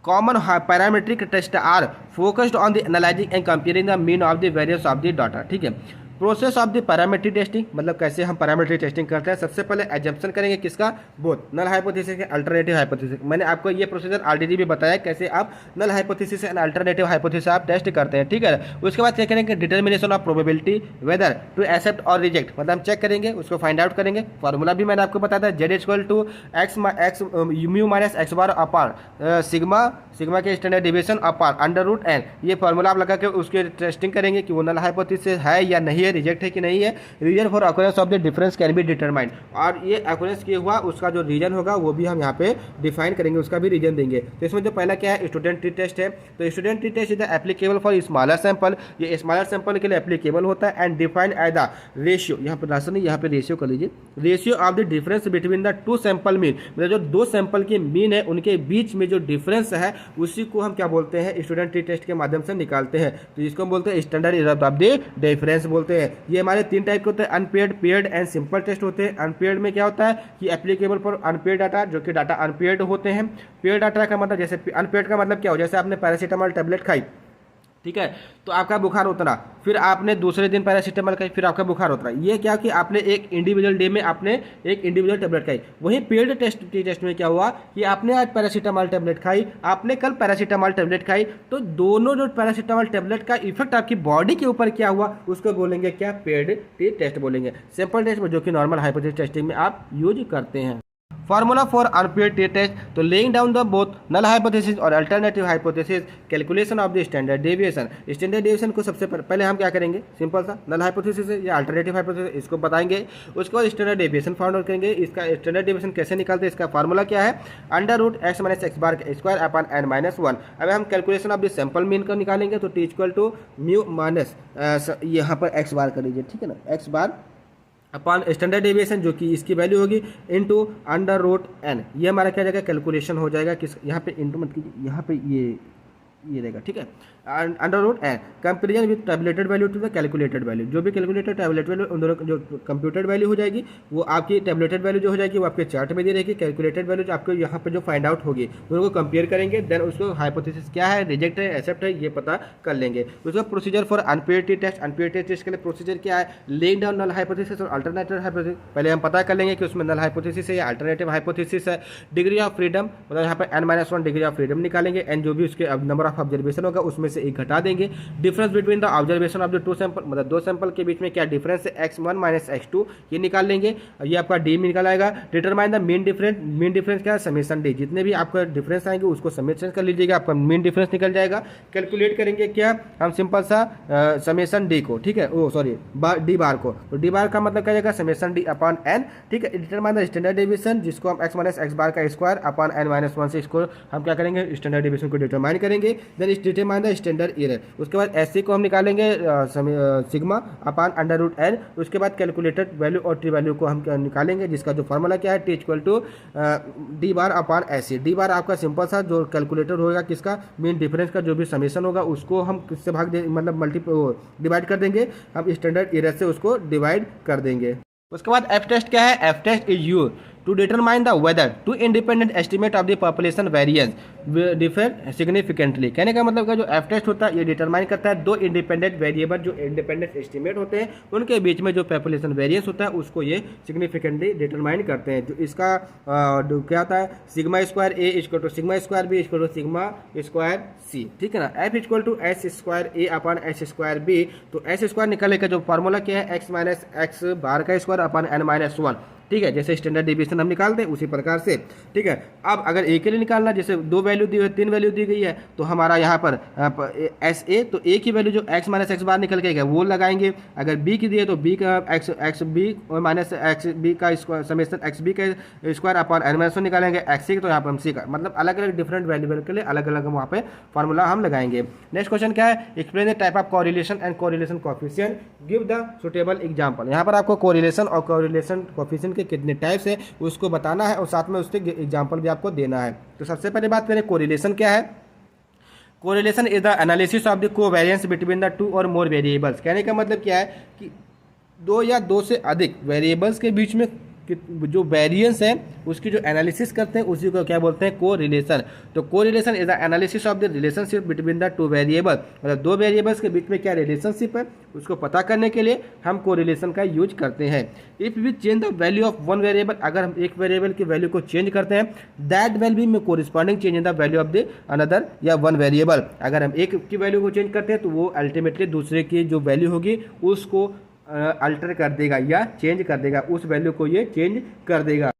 Common parametric tests are focused on the analyzing and comparing the mean of the variance of the data। ठीक है, process of the parametric testing मतलब कैसे हम पैरामेट्रिक टेस्टिंग करते हैं। सबसे पहले एजम्पशन करेंगे किसका, बोथ नल हाइपोथेसिस के अल्टरनेटिव हाइपोथेसिस। मैंने आपको ये प्रोसीजर ऑलरेडी भी बताया कैसे आप null hypothesis and alternative hypothesis आप टेस्ट करते हैं, ठीक है। उसके बाद क्या करेंगे, determination of probability whether to accept और रिजेक्ट, मतलब हम चेक करेंगे, उसको फाइंड आउट करेंगे। फार्मूला भी मैंने आपको बताया था, Z equal to X mu minus X bar upon sigma के standard deviation upon under root N. ये फार्मूला आप लगा के उसके टेस्टिंग करेंगे कि वो नल हाइपोथेसिस है या नहीं है, रिजेक्ट है कि नहीं है। Reason for occurrence of the difference can be determined, और ये अक्यूरेंस किया हुआ उसका जो रीजन होगा वो भी हम यहाँ पे डिफाइन करेंगे, उसका भी रीजन देंगे। तो इसमें जो पहला क्या है, स्टूडेंट टी टेस्ट है। तो student T test is applicable for smaller sample, ये स्मॉलर सैंपल के लिए एप्लीकेबल होता है। And define as the ratio, यहाँ पर राशन नहीं, यहाँ पे रेशियो कर लीजिए, ratio of the difference between the 2 sample mean, मतलब जो 2 सैंपल की मीन है उनके बीच में जो डिफरेंस है उसी को हम क्या बोलते हैं, स्टूडेंट टी टेस्ट के माध्यम से निकालते हैं। तो इसको हम बोलते हैं standard error of the difference बोलते हैं। ये हमारे 3 टाइप के होते हैं, unpaired, paired and simple test होते हैं। अनपेयर्ड में क्या होता है कि एप्लीकेबल फॉर अनपेयर्ड डाटा, जो कि डाटा अनपेयर्ड होते हैं। पेयर्ड डाटा का मतलब, जैसे अनपेयर्ड का मतलब क्या हो, जैसे आपने पैरासीटामोल टैबलेट खाई, ठीक है। तो आपका बुखार उतरा, फिर आपने दूसरे दिन पैरासीटामोल खाई, फिर आपका बुखार उतरा। ये क्या कि आपने एक इंडिविजुअल डे में आपने एक इंडिविजुअल टेबलेट खाई। वहीं पेड टेस्ट में क्या हुआ कि आपने आज पैरासीटामोल टेबलेट खाई, आपने कल पैरासीटामोल टेबलेट खाई, तो दोनों जो पैरासीटामोल टेबलेट का इफेक्ट आपकी बॉडी के ऊपर क्या हुआ उसको बोलेंगे क्या, पेड टेस्ट बोलेंगे। सिंपल टेस्ट में जो कि नॉर्मल हाइपोथेसिस टेस्टिंग में आप यूज करते हैं। फॉर्मूला फॉर अनपेड टेस्ट, तो laying down the both null hypothesis और alternative hypothesis, calculation of the standard deviation. Standard deviation को सबसे पहले हम क्या करेंगे, सिंपल सा नल हाइपोथेसिस है या अल्टरनेटिव हाइपोथेसिस, इसको बताएंगे। उसके बाद स्टैंडर्ड डेविएशन फाउंड आउट करेंगे। इसका स्टैंडर्ड डेविएशन कैसे निकालते हैं, इसका फार्मूला क्या है, √x - x bar square upon n-1। अब हम calculation of the sample mean को निकालेंगे, तो t = म्यू माइनस यहाँ पर x बार कर लीजिए, ठीक है ना, x bar upon standard deviation जो कि इसकी वैल्यू होगी इंटू √n। ये हमारा क्या जाएगा, कैलकुलेशन हो जाएगा। किस यहाँ पे इंटू मत कीजिए, यहाँ पे ये रहेगा, ठीक है, √n। Comparison with tabulated value to the calculated value, जो भी कैलकुलेटेड टैबुलेटेड वैल्यू उन दोनों जो कंप्यूटेड वैल्यू हो जाएगी वो आपकी टैबुलेटेड वैल्यू जो हो जाएगी वो आपके चार्ट में दी रहेगी। कैलकुलेटेड वैल्यू जो आपको यहाँ पे जो फाइंड आउट होगी उनको कंपेयर करेंगे, देन उसको हाइपोथेसिस क्या है, रिजेक्ट है, एक्सेप्ट है, ये पता कर लेंगे। उसका procedure for unpaid test, unpaid test के लिए प्रोसीजर क्या है, लेइंग डाउन नल हाइपोथेसिस और अल्टरनेटिव हाइपोथेसिस। पहले हम पता कर लेंगे कि उसमें नल हाइपोथेसिस है या अल्टरनेटिव हाइपोथेसिस है। डिग्री ऑफ फ्रीडम, मतलब यहाँ पर n-1 डिग्री ऑफ फ्रीडम निकालेंगे, एंड जो भी उसके नंबर ऑफ ऑब्जर्वेशन होगा उसमें से एक घटा देंगे। Difference between the observation of the two sample, मतलब दो सैंपल के बीच में क्या डिफरेंस है, x1 - x2, ये निकाल लेंगे। ये आपका डी में निकल आएगा। Determine the mean difference, mean difference क्या है, समेशन डी, जितने भी आपका डिफरेंस आएंगे उसको समेशन कर लीजिएगा, आपका मीन डिफरेंस निकल जाएगा। कैलकुलेट करेंगे क्या, हम सिंपल सा समेशन डी को, ठीक है, ओ सॉरी डी बार को, तो डी बार का मतलब क्या जाएगा, समेशन डी अपॉन n, ठीक है। डिटरमाइन द स्टैंडर्ड डेविएशन, जिसको हम x - x बार का स्क्वायर अपॉन n-1 से इसको हम क्या करेंगे, स्टैंडर्ड डेविएशन को डिटरमाइन करेंगे। Then determine the standard error, उसके बाद SC को हम निकालेंगे सिग्मा अपॉन √n। उसके बाद कैलकुलेटेड वैल्यू और टी वैल्यू को हम निकालेंगे, जिसका जो फॉर्मूला क्या है, t = D bar upon SC। D बार आपका सिंपल सा जो कैलकुलेटर होगा किसका, मीन डिफरेंस का जो भी समेशन होगा उसको हम किससे भाग दे, मतलब डिवाइड कर देंगे, हम स्टैंडर्ड एरर से उसको डिवाइड कर देंगे। उसके बाद एफ टेस्ट क्या है, F test is use to determine the whether two independent estimate of the population variance differ significantly. कहने का मतलब का जो एफ टेस्ट होता है ये डिटरमाइन करता है दो इंडिपेंडेंट वेरिएबल जो इंडिपेंडेंट एस्टिमेट होते हैं उनके बीच में जो पॉपुलेशन वेरिएंस होता है उसको ये सिग्निफिकेंटली डिटरमाइन करते हैं। जो इसका क्या होता है, sigma square A equal to sigma square B equal to sigma square C, ठीक है ना। F equal to S square A upon S square B, तो एस स्क्वायर निकालने का जो फॉर्मूला क्या है, एक्स माइनस एक्स बार का स्क्वायर अपॉन n-1, ठीक है। जैसे स्टैंडर्ड डेविएशन हम निकालते हैं उसी प्रकार से, ठीक है। अब अगर ए के लिए निकालना, जैसे दो वैल्यू दी हुई, तीन वैल्यू दी गई है, तो हमारा यहाँ पर एस ए, तो ए की वैल्यू जो एक्स माइनस एक्स बार निकल के गया वो लगाएंगे। अगर बी की दी है तो बी का x B minus x B का स्क्वायर समेशन एक्स बी का स्क्वायर अपॉन n-1 निकालेंगे। एक्स सी तो यहाँ पर हम सी का, मतलब अलग अलग डिफरेंट वैल्यूबल के लिए अलग अलग वहाँ पे फॉर्मूला हम लगाएंगे। नेक्स्ट क्वेश्चन क्या है, explain the type of correlation and correlation coefficient, give the suitable example. यहाँ पर आपको कोरिलेशन और कोरिलेशन कोएफिशिएंट के कितने टाइप्स है उसको बताना है और साथ में उसके एग्जांपल भी आपको देना है। तो सबसे पहले बात करें कोरिलेशन क्या है। Correlation is the analysis of the covariance between the to और मोर वेरिएबल्स। कहने का मतलब क्या है कि दो या दो से अधिक वेरिएबल्स के बीच में जो वेरिएंस है उसकी जो एनालिसिस करते हैं उसी को क्या बोलते हैं, कोरिलेशन। तो correlation is the analysis of the relationship between the two variable, मतलब दो वेरिएबल्स के बीच में क्या रिलेशनशिप है उसको पता करने के लिए हम कोरिलेशन का यूज करते हैं। If we change the value of one variable, अगर हम एक वेरिएबल की वैल्यू को चेंज करते हैं, दैट विल बी में corresponding change in the value of the another या वन वेरिएबल। अगर हम एक की वैल्यू को चेंज करते हैं तो वो अल्टीमेटली दूसरे की जो वैल्यू होगी उसको अल्टर कर देगा या चेंज कर देगा, उस वैल्यू को ये चेंज कर देगा।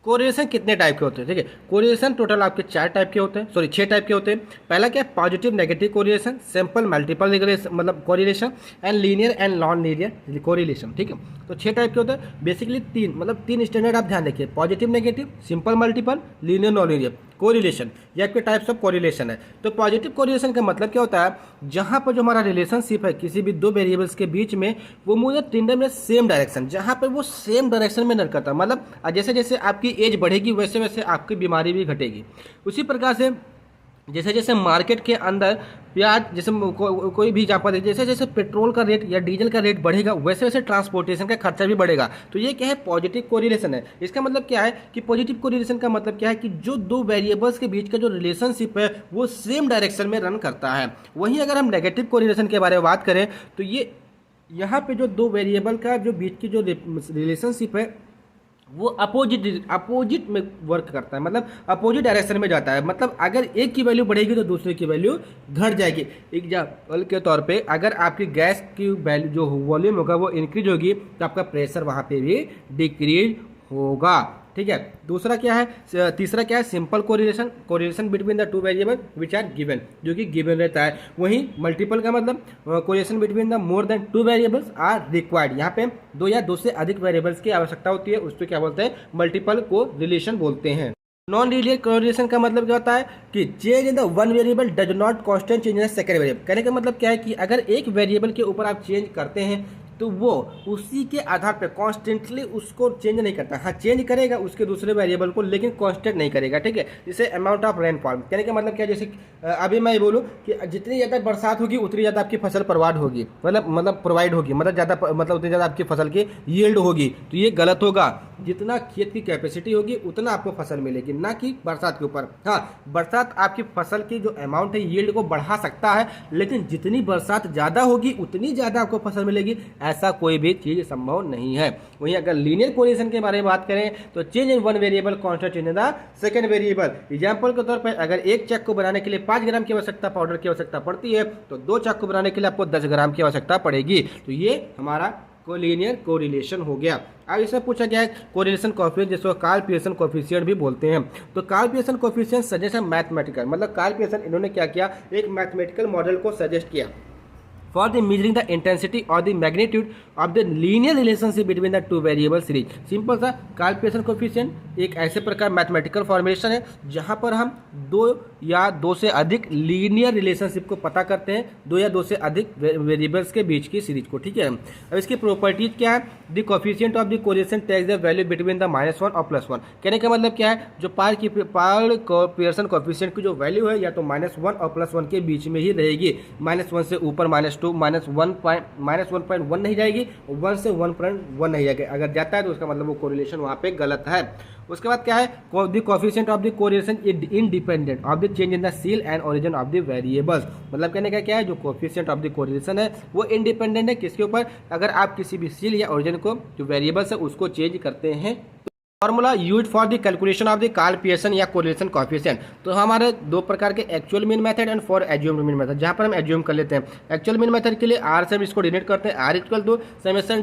कोरिलेशन कितने टाइप के होते हैं, ठीक है। कोरिलेशन टोटल आपके 4 टाइप के होते हैं, सॉरी 6 टाइप के होते हैं। पहला क्या है, positive negative correlation, simple multiple मतलब correlation and linear and non linear correlation, ठीक है। तो 6 टाइप के होते हैं बेसिकली, तीन स्टैंडर्ड आप ध्यान रखिए, positive negative, simple multiple, linear non linear correlation, ये आपके टाइप्स ऑफ कोरिलेशन है। तो पॉजिटिव कोरिलेशन का मतलब क्या होता है, जहाँ पर जो हमारा रिलेशनशिप है किसी भी दो वेरिएबल्स के बीच में वो मूव टेंडम में सेम डायरेक्शन, जहाँ पर वो सेम डायरेक्शन में नर करता है, मतलब जैसे जैसे आपकी एज बढ़ेगी वैसे वैसे आपकी बीमारी भी घटेगी। उसी प्रकार से जैसे जैसे मार्केट के अंदर प्याज जैसे कोई भी एग्जाम्पल है, जैसे जैसे पेट्रोल का रेट या डीजल का रेट बढ़ेगा वैसे वैसे ट्रांसपोर्टेशन का खर्चा भी बढ़ेगा। तो ये क्या है, पॉजिटिव कोरिलेशन है। इसका मतलब क्या है कि पॉजिटिव कोरिलेशन का मतलब क्या है कि जो दो वेरिएबल्स के बीच का जो रिलेशनशिप है वो सेम डायरेक्शन में रन करता है। वहीं अगर हम नेगेटिव कोरिलेशन के बारे में बात करें तो ये यहाँ पे जो दो वेरिएबल का जो बीच की जो रिलेशनशिप है वो अपोजिट में वर्क करता है, मतलब अपोजिट डायरेक्शन में जाता है। मतलब अगर एक की वैल्यू बढ़ेगी तो दूसरे की वैल्यू घट जाएगी। एग्जाम्पल के तौर पे अगर आपकी गैस की वैल्यू जो वॉल्यूम होगा वो इंक्रीज होगी तो आपका प्रेशर वहाँ पे भी डिक्रीज होगा। ठीक है, दूसरा क्या है, तीसरा क्या है, simple correlation, correlation between the two variable which are given, जो कि गिवन रहता है। वहीं मल्टीपल का मतलब correlation between the more than two variables are required, यहाँ पे दो या दो से अधिक वेरिएबल्स की आवश्यकता होती है, उसको क्या बोलते हैं, मल्टीपल कोरिलेशन बोलते हैं। नॉन लीनियर कोरिलेशन का मतलब क्या होता है कि change in the one variable does not constant change in the second variable. कहने का मतलब क्या है कि अगर एक वेरिएबल के ऊपर आप चेंज करते हैं तो वो उसी के आधार पर कॉन्स्टेंटली उसको चेंज नहीं करता। हाँ, चेंज करेगा उसके दूसरे वेरिएबल को, लेकिन कांस्टेंट नहीं करेगा। ठीक है, जैसे अमाउंट ऑफ रेनफॉल, कहने का मतलब क्या, जैसे अभी मैं बोलूँ कि जितनी ज़्यादा बरसात होगी उतनी ज़्यादा आपकी फसल प्रोवाइड होगी, मतलब प्रोवाइड होगी, मतलब ज़्यादा, मतलब उतनी ज़्यादा आपकी फसल की यील्ड होगी। तो ये गलत होगा। जितना खेत की कैपेसिटी होगी उतना आपको फसल मिलेगी, ना कि बरसात के ऊपर। हाँ, बरसात आपकी फसल की जो अमाउंट है यील्ड को बढ़ा सकता है, लेकिन जितनी बरसात ज़्यादा होगी उतनी ज़्यादा आपको फसल मिलेगी, ऐसा कोई भी चीज़ संभव नहीं है। वहीं अगर लीनियर कोरिलेशन के बारे में बात करें तो change in one variable constant change in the second variable. Example के तौर पर अगर एक चक को बनाने के लिए 5 ग्राम की आवश्यकता पाउडर की आवश्यकता पड़ती है तो 2 चक को बनाने के लिए आपको 10 ग्राम की आवश्यकता पड़ेगी। तो ये हमारा कोलिनियर कोरिलेशन हो गया। अब इसमें पूछा गया है कोरिलेशन कोएफिशिएंट, जिसको कार्ल पियर्सन कोएफिशिएंट भी बोलते हैं। तो कार्ल पियर्सन कोएफिशिएंट सजेस्ट है मैथमेटिकल, मतलब कार्ल पियर्सन इन्होंने क्या किया, एक मैथमेटिकल मॉडल को सजेस्ट किया for the measuring the intensity और the magnitude of the linear relationship between the two variable series. Simple सा कार्ल पियर्सन कोएफिशिएंट एक ऐसे प्रकार मैथमेटिकल फॉर्मेशन है जहां पर हम दो या दो से अधिक लीनियर रिलेशनशिप को पता करते हैं, दो या दो से अधिक वेरिएबल्स के बीच की सीरीज को। ठीक है, अब इसकी प्रॉपर्टीज क्या है, the coefficient of the correlation takes the value between the -1 और +1। कहने का मतलब क्या है, जो कार्ल पियर्सन कोएफिशिएंट की जो वैल्यू है या तो -1 और +1 के बीच में ही रहेगी। -1 से ऊपर -2 -1.1 नहीं जाएगी, 1 से 1.1 नहीं जाएगी। अगर जाता है तो उसका मतलब वो कोरिलेशन वहाँ पे गलत है। उसके बाद क्या है, the coefficient of the correlation is independent of the change in the seal and origin of the variables. मतलब कहने का क्या है, जो कोएफिशिएंट ऑफ द कोरिलेशन है वो इंडिपेंडेंट है किसके ऊपर, अगर आप किसी भी सील या ओरिजिन को जो वेरिएबल्स है उसको चेंज करते हैं। Formula use for the calculation of the Karl Pearson या कोरिलेशन कोएफिशिएंट। तो हमारे दो प्रकार के actual mean method and for assumed mean method, जहां पर हम एज्यूम कर लेते हैं। एक्चुअल मीन मेथड के लिए आर से हम इसको डिनोट करते हैं, r equal to summation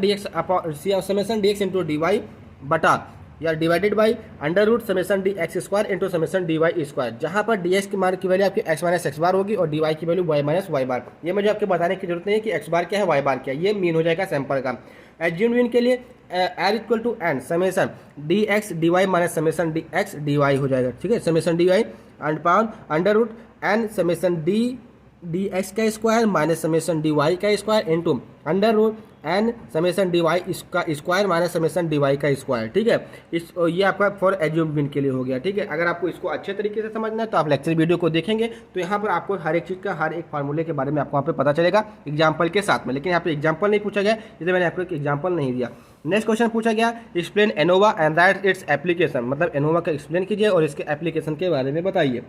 dx into dy बटा या divided by under root summation dx square into summation dy square, जहां पर dx की मान की वैल्यू आपकी x माइनस एक्स बार होगी और dy की वैल्यू y माइनस वाई बार। ये मुझे आपको बताने की जरूरत नहीं है कि x बार क्या है, y बार क्या है, ये मीन हो जाएगा सैंपल का। एज्यूम्ड मीन के लिए r equal to n summation dx dy minus summation dx dy हो जाएगा। ठीक है, summation dy and power under root n summation dx का स्क्वायर माइनस समेशन dy का square into under root n summation dy इसका square minus summation dy का square. ठीक है, ये आपका फॉर एज्यूम्ड मीन के लिए हो गया। ठीक है, अगर आपको इसको अच्छे तरीके से समझना है तो आप लेक्चर वीडियो को देखेंगे तो यहाँ पर आपको हर एक चीज़ का हर एक फार्मूले के बारे में आपको वहाँ पे पता चलेगा एग्जाम्पल के साथ में। लेकिन यहाँ पे एग्जाम्पल नहीं पूछा गया, इसलिए मैंने आपको एक एग्जाम्पल नहीं दिया। नेक्स्ट क्वेश्चन पूछा गया, explain ANOVA and right its application, मतलब एनोवा का एक्सप्लेन कीजिए और इसके एप्लीकेशन के बारे में बताइए।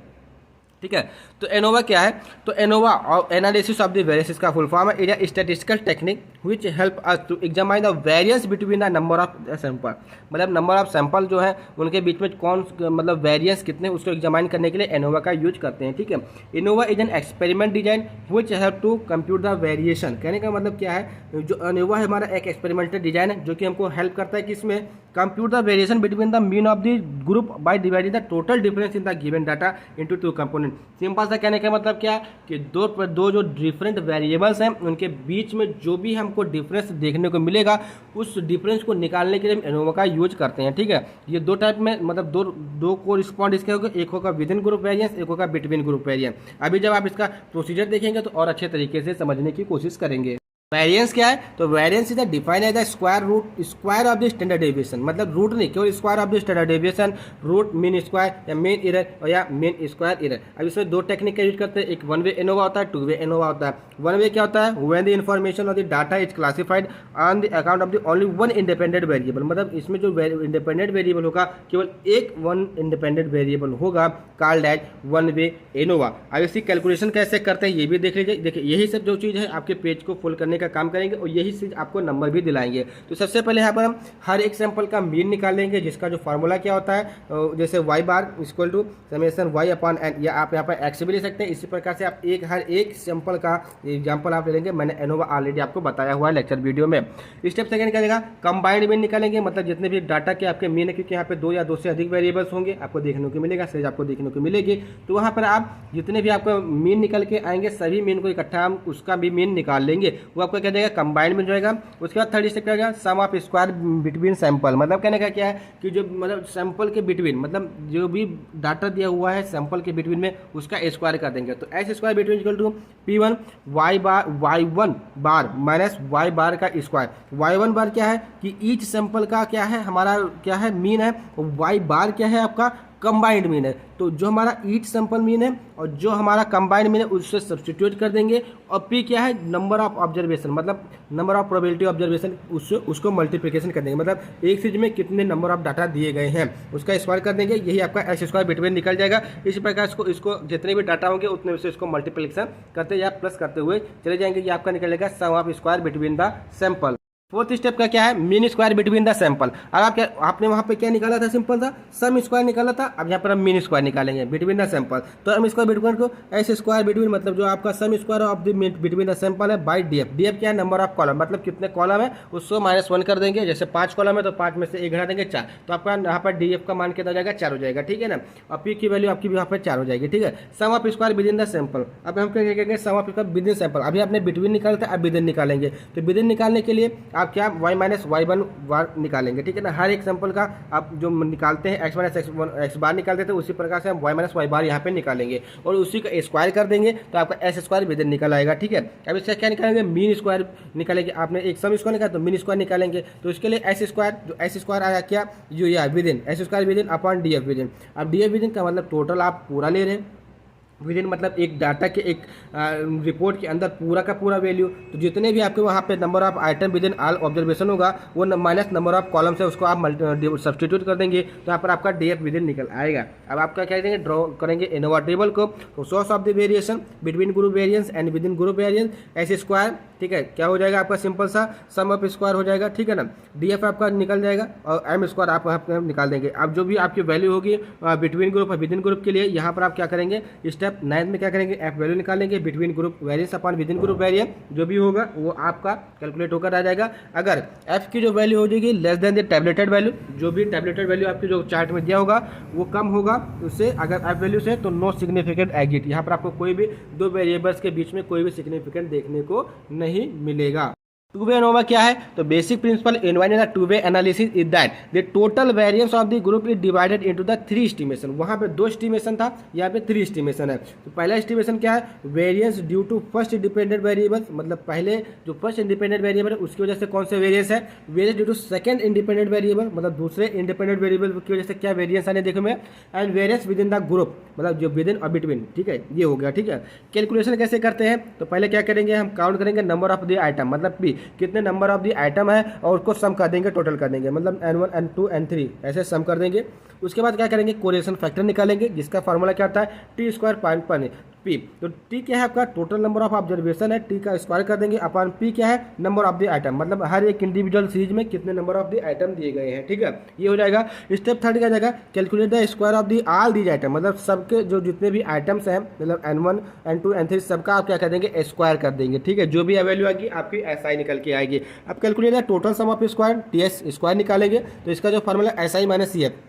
ठीक है, तो एनोवा क्या है, तो एनोवा और एनालिसिस ऑफ द वेरिएंस का फुल फॉर्म है, it is statistical technique which help us to examine the variance between the number of sample. मतलब नंबर ऑफ सैंपल जो है उनके बीच में कौन मतलब वेरिएंस कितने उसको एग्जामाइन करने के लिए एनोवा का यूज करते हैं। ठीक है, ANOVA is an experiment design which help to compute the variation. कहने का मतलब क्या है, जो एनोवा है हमारा एक एक्सपेरिमेंटल डिजाइन है जो कि हमको हेल्प करता है कि इसमें compute the variation between the mean of the group by dividing the total difference in the given data into two component. Simple सा कहने का मतलब क्या कि दो जो डिफरेंट वेरिएबल्स हैं उनके बीच में जो भी हमको डिफरेंस देखने को मिलेगा उस डिफरेंस को निकालने के लिए हम एनोवा का यूज करते हैं। ठीक है, ये दो टाइप में मतलब दो को रिस्पॉन्ड इसके होगा, एक होगा विद इन ग्रुप वेरिएंस, एक होगा बिटवीन ग्रुप वेरिएंस। अभी जब आप इसका प्रोसीजर देखेंगे तो और अच्छे तरीके से समझने की कोशिश करेंगे। वेरिएंस क्या है? तो variance is define as the square of the standard deviation, मतलब रूट नहीं, केवल square of the standard deviation, root mean square या मीन एरर और या मीन स्क्वायर एरर। अब इसमें दो टेक्निक का यूज करते हैं, एक वन वे एनोवा होता है, टू वे एनोवा होता है। वन वे क्या होता है? When the information of the data is classified on the account of the only one independent variable, मतलब इसमें जो इंडिपेंडेंट वेरिएबल होगा केवल एक वन इंडिपेंडेंट वेरिएबल होगा, called as one way ANOVA. अब इसकी कैलकुलेशन कैसे करते हैं ये भी देख लीजिए। देखिए यही सब जो चीज़ है आपके पेज को फुल करने का काम करेंगे और यही चीज़ आपको नंबर भी दिलाएंगे। तो सबसे पहले यहाँ पर हम हर एक सैंपल का मीन निकालेंगे, जिसका जो फार्मूला क्या होता है, जैसे y bar equal to summation y upon n, या आप यहाँ पर एक्स भी ले सकते हैं। इसी प्रकार से आप हर एक सैंपल का एग्जाम्पल आप ले लेंगे। मैंने एनोवा ऑलरेडी आपको बताया हुआ है लेक्चर वीडियो में। स्टेप सेकंड निकालेगा कंबाइंड मीन निकालेंगे, मतलब जितने भी डाटा के आपके मीन है, क्योंकि यहाँ पे दो या दो से अधिक वेरिएबल्स होंगे, आपको देखने को मिलेगा, सीरीज आपको देखने को मिलेगी। तो वहाँ पर आप जितने भी आपको मीन निकल के आएंगे सभी मीन को इकट्ठा हम उसका भी मीन निकाल लेंगे, वो आपको क्या जाएगा? कंबाइंड मीन जाएगा। उसके बाद थर्ड स्टेप क्या होगा? सम ऑफ स्क्वायर बिटवीन सैंपल, मतलब कहने का क्या है कि जो मतलब सैंपल के बिटवीन, मतलब जो भी डाटा दिया हुआ है सैंपल के बिटवीन में उसका स्क्वायर कर देंगे। तो S square between equal to P1 y1 bar minus y bar का स्क्वायर। y1 बार क्या है कि ईच सैंपल का क्या है, हमारा क्या है? मीन है। y बार क्या है? आपका कंबाइंड मीन है। तो जो हमारा ईच सैंपल मीन है और जो हमारा कंबाइंड मीन है उससे सब्स्टिट्यूट कर देंगे। और पी क्या है? नंबर ऑफ ऑब्जर्वेशन, मतलब नंबर ऑफ प्रोबेबिलिटी ऑब्जर्वेशन, उससे उसको मल्टीप्लिकेशन कर देंगे, मतलब एक चीज में कितने नंबर ऑफ डाटा दिए गए हैं उसका स्क्वायर कर देंगे। यही आपका एक्स स्क्वायर बिटवीन निकल जाएगा। इसी प्रकार इसको जितने भी डाटा होंगे उतने से इसको मल्टीप्लिकेशन करते या प्लस करते हुए चले जाएंगे। ये आपका निकलेगा sum of square between the sample. Fourth step का क्या है? Mean square between the sample. अब आप क्या, आपने वहां पे क्या निकाला था? सिंपल था, सम स्क्वायर निकाला था। अब यहाँ पर हम मीन स्क्वायर निकालेंगे बिटवीन द सैंपल। तो हम स्क्वायर बिटवीन को एस स्क्वायर बिटवीन, मतलब जो आपका sum square of the between the sample है, by D F. D F क्या है? नंबर ऑफ कॉलम, मतलब कितने कॉलम है उसको -1 कर देंगे। जैसे 5 कॉलम है तो 5 में से 1 घटा देंगे 4, तो आपका यहाँ पर डी एफ का मान कितना हो जाएगा? 4 हो जाएगा, ठीक है ना। और पी की वैल्यू आपकी यहाँ पर 4 हो जाएगी, ठीक है। Sum of square within the sample. अब हम क्या करेंगे? Sum of square within sample. अभी आपने बिटवीन निकाला था, अब विदिन निकालेंगे। तो विदिन निकालने के लिए आप क्या वाई माइनस y1 बार निकालेंगे, ठीक है ना। हर एक सैंपल का आप जो निकालते हैं x माइनस x बार निकालते थे, उसी प्रकार से हम y माइनस y बार यहाँ पे निकालेंगे और उसी का स्क्वायर कर देंगे, तो आपका एस स्क्वायर विदिन निकल आएगा, ठीक है। अब इसका क्या निकालेंगे? मीन स्क्वायर निकालेंगे। आपने एक सम स्क्वायर निकाला तो मीन स्क्वायर निकालेंगे। तो इसके लिए एस स्क्वायर, जो एस स्क्वायर आया क्या? जो या within S square within upon D F within. अब डी एफ विदिन का मतलब टोटल आप पूरा ले रहे हैं, विदिन मतलब एक डाटा के एक रिपोर्ट के अंदर पूरा का पूरा वैल्यू। तो जितने भी आपके वहाँ पे number of item within all observation होगा वो माइनस नंबर ऑफ कॉलम से उसको आप सब्स्टिट्यूट कर देंगे, तो यहाँ पर आपका डी एफ विदिन निकल आएगा। अब आप क्या करेंगे? ड्रॉ करेंगे एनोवा टेबल को। तो source of the variation between group variance and within group variance S square, ठीक है। क्या हो जाएगा आपका? सिंपल सा सम ऑफ स्क्वायर हो जाएगा, ठीक है ना। डी एफ आपका निकल जाएगा और एम स्क्वायर आप निकाल देंगे। अब जो भी आपकी वैल्यू होगी बिटवीन ग्रुप और विदिन ग्रुप के लिए, यहाँ पर आप क्या करेंगे? स्टेप 9 में क्या करेंगे? एफ वैल्यू निकालेंगे between group variance upon within group variance. जो भी होगा वो आपका कैलकुलेट होकर आ जाएगा। अगर एफ की जो वैल्यू हो जाएगी लेस देन द टैबलेटेड वैल्यू, जो भी टैबलेटेड वैल्यू आपकी जो चार्ट में दिया होगा वो कम होगा उससे, अगर एफ वैल्यू से, तो नो सिग्निफिकेंट एग्जिट। यहाँ पर आपको कोई भी दो वेरिएबल्स के बीच में कोई भी सिग्निफिकेंट देखने को नहीं मिलेगा। टू वे एनोवा क्या है? तो basic principle involved in the two way analysis is that the total variance of the group is divided into the 3 estimation. वहां पे 2 एस्टिमेशन था, यहाँ पे 3 एस्टिमेशन है। तो पहला एस्टिमेशन क्या है? Variance due to first independent variable, मतलब पहले जो फर्स्ट इंडिपेंडेंट वेरिएबल है उसकी वजह से कौन से वेरिएंस है। Variance due to second independent variable, मतलब दूसरे इंडिपेंडेंट वेरिएबल की वजह से क्या वेरिएंस आने देखो में। And variance within the group, मतलब जो विद इन और बिटवीन, ठीक है, ये हो गया, ठीक है। कैलकुलेशन कैसे करते हैं? तो पहले क्या करेंगे? हम काउंट करेंगे नंबर ऑफ द आइटम, मतलब पी कितने नंबर ऑफ आइटम है और उसको सम कर देंगे, टोटल कर देंगे, मतलब n1 n2 n3 ऐसे सम कर देंगे। उसके बाद क्या करेंगे? कोरिलेशन फैक्टर निकालेंगे, जिसका फार्मूला क्या आता है? T square point P. तो टी क्या है? आपका टोटल नंबर ऑफ ऑब्जर्वेशन है, टी का स्क्वायर कर देंगे अपॉन पी क्या है? नंबर ऑफ द आइटम, मतलब हर एक इंडिविजुअल सीरीज में कितने नंबर ऑफ द आइटम दिए गए हैं, ठीक है। ये हो जाएगा। स्टेप 3 क्या जाएगा? Calculate the square of the all these item, मतलब सबके जो जितने भी आइटम्स हैं, मतलब n1 n2 n3 सबका आप क्या कर देंगे? स्क्वायर कर देंगे, ठीक है। जो भी वैल्यू आएगी आपकी SI निकल के आएगी। अब calculate the total sum of square, TS square निकालेंगे। तो इसका जो फॉर्मूला SI माइनस CF,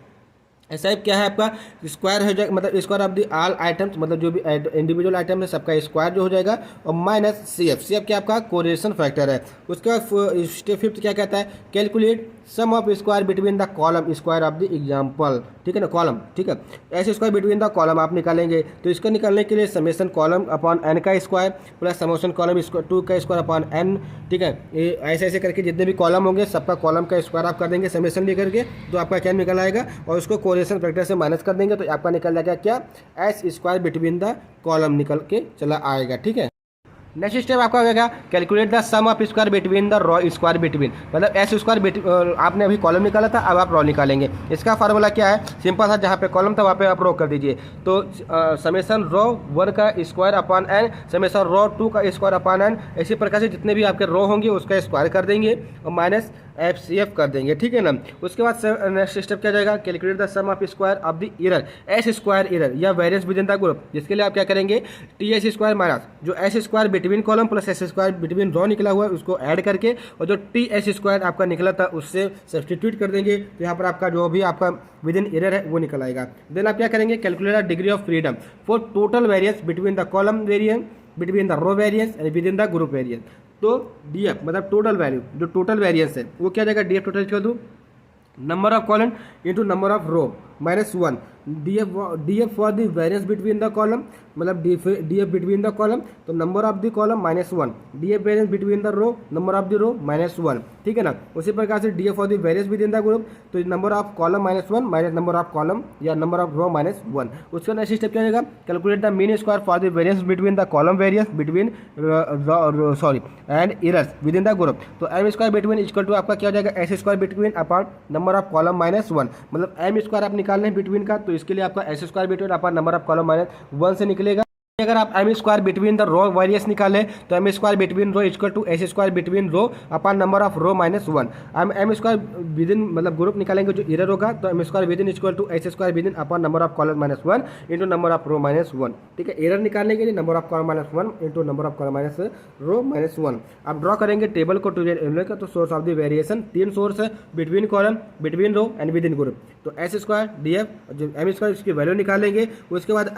ऐसा क्या है आपका? स्क्वायर हो जाएगा, मतलब square of the all items, मतलब जो भी इंडिविजुअल आइटम है सबका स्क्वायर जो हो जाएगा, और माइनस CF। CF क्या आपका? कोरिलेशन फैक्टर है। उसके बाद स्टेप 5 क्या कहता है? Calculate sum of square between the column square of the example, ठीक है ना, कॉलम, ठीक है, S square between the column आप निकालेंगे। तो इसको निकालने के लिए समेशन कॉलम अपॉन एन का स्क्वायर प्लस समेशन कॉलम 2 का स्क्वायर अपॉन एन, ठीक है, ये ऐसे ऐसे करके जितने भी कॉलम होंगे सबका कॉलम का स्क्वायर आप कर देंगे समेशन लेकर के, तो आपका क्या निकल आएगा, और उसको कोरिलेशन फैक्टर से माइनस कर देंगे तो आपका निकल जाएगा क्या, S square between the column निकल के चला आएगा, ठीक है। नेक्स्ट स्टेप आपका होगा calculate the sum of square between the row square between, मतलब एस स्क्वायर आपने अभी कॉलम निकाला था, अब आप रो निकालेंगे। इसका फार्मूला क्या है, सिंपल था, जहाँ पे कॉलम था वहाँ पे आप रो कर दीजिए। तो समेशन रो 1 का स्क्वायर अपॉन एन, समेशन रो 2 का स्क्वायर अपॉन एन, इसी प्रकार से जितने भी आपके रो होंगे उसका स्क्वायर कर देंगे और माइनस FCF कर देंगे, ठीक है ना। उसके बाद नेक्स्ट स्टेप क्या जाएगा, calculate the sum of square of the error, S square error या variance within the group, जिसके लिए आप क्या करेंगे, TS स्क्वायर माइनस जो S square between column plus S square between row निकला हुआ है उसको ऐड करके, और जो TS स्क्वायर आपका निकला था उससे सब्सटीट्यूट कर देंगे, तो यहाँ पर आपका जो भी आपका विद इन एरर है वो निकल आएगा। देन आप क्या करेंगे, calculate the degree of freedom for total variance between the column variance, between the row variance and within the group variance. तो DF मतलब टोटल वैल्यू, जो टोटल वेरियंस है वो क्या जाएगा, DF टोटल कर दूँ number of column into number of row -1, DF for the variance between the column, मतलब DF बिटवीन द कॉलम, तो number of the column -1, DF variance between the row, number of the row -1, ठीक है ना। उसी प्रकार से DF for the variance within the group, तो number of column -1 minus number of column या number of row -1। उसका next step क्या जाएगा, calculate the mean square for the variance between the column variance between and errors within the group. तो M square between equal to आपका क्या हो जाएगा, S square between upon number of column -1, मतलब M square आप निकालने हैं between का, तो इसके लिए आपका S square between upon number of column -1 से निकलेगा। अगर आप M square between the row variance निकालें तो M square between row equal to S square between row upon number of row -1। हम M स्क्वायर विद इन मतलब group निकालेंगे जो एरर होगा, तो M square within equal to S square within upon number of column -1 into number of row -1, ठीक है। Error निकालने के लिए number of column -1 into number of column row -1। आप ड्रॉ करेंगे टेबल को का, तो source of the variation 3 source है, between column, between row and within group. तो S स्क्वायर DF जो M स्क्वायर इसकी वैल्यू निकालेंगे, उसके बाद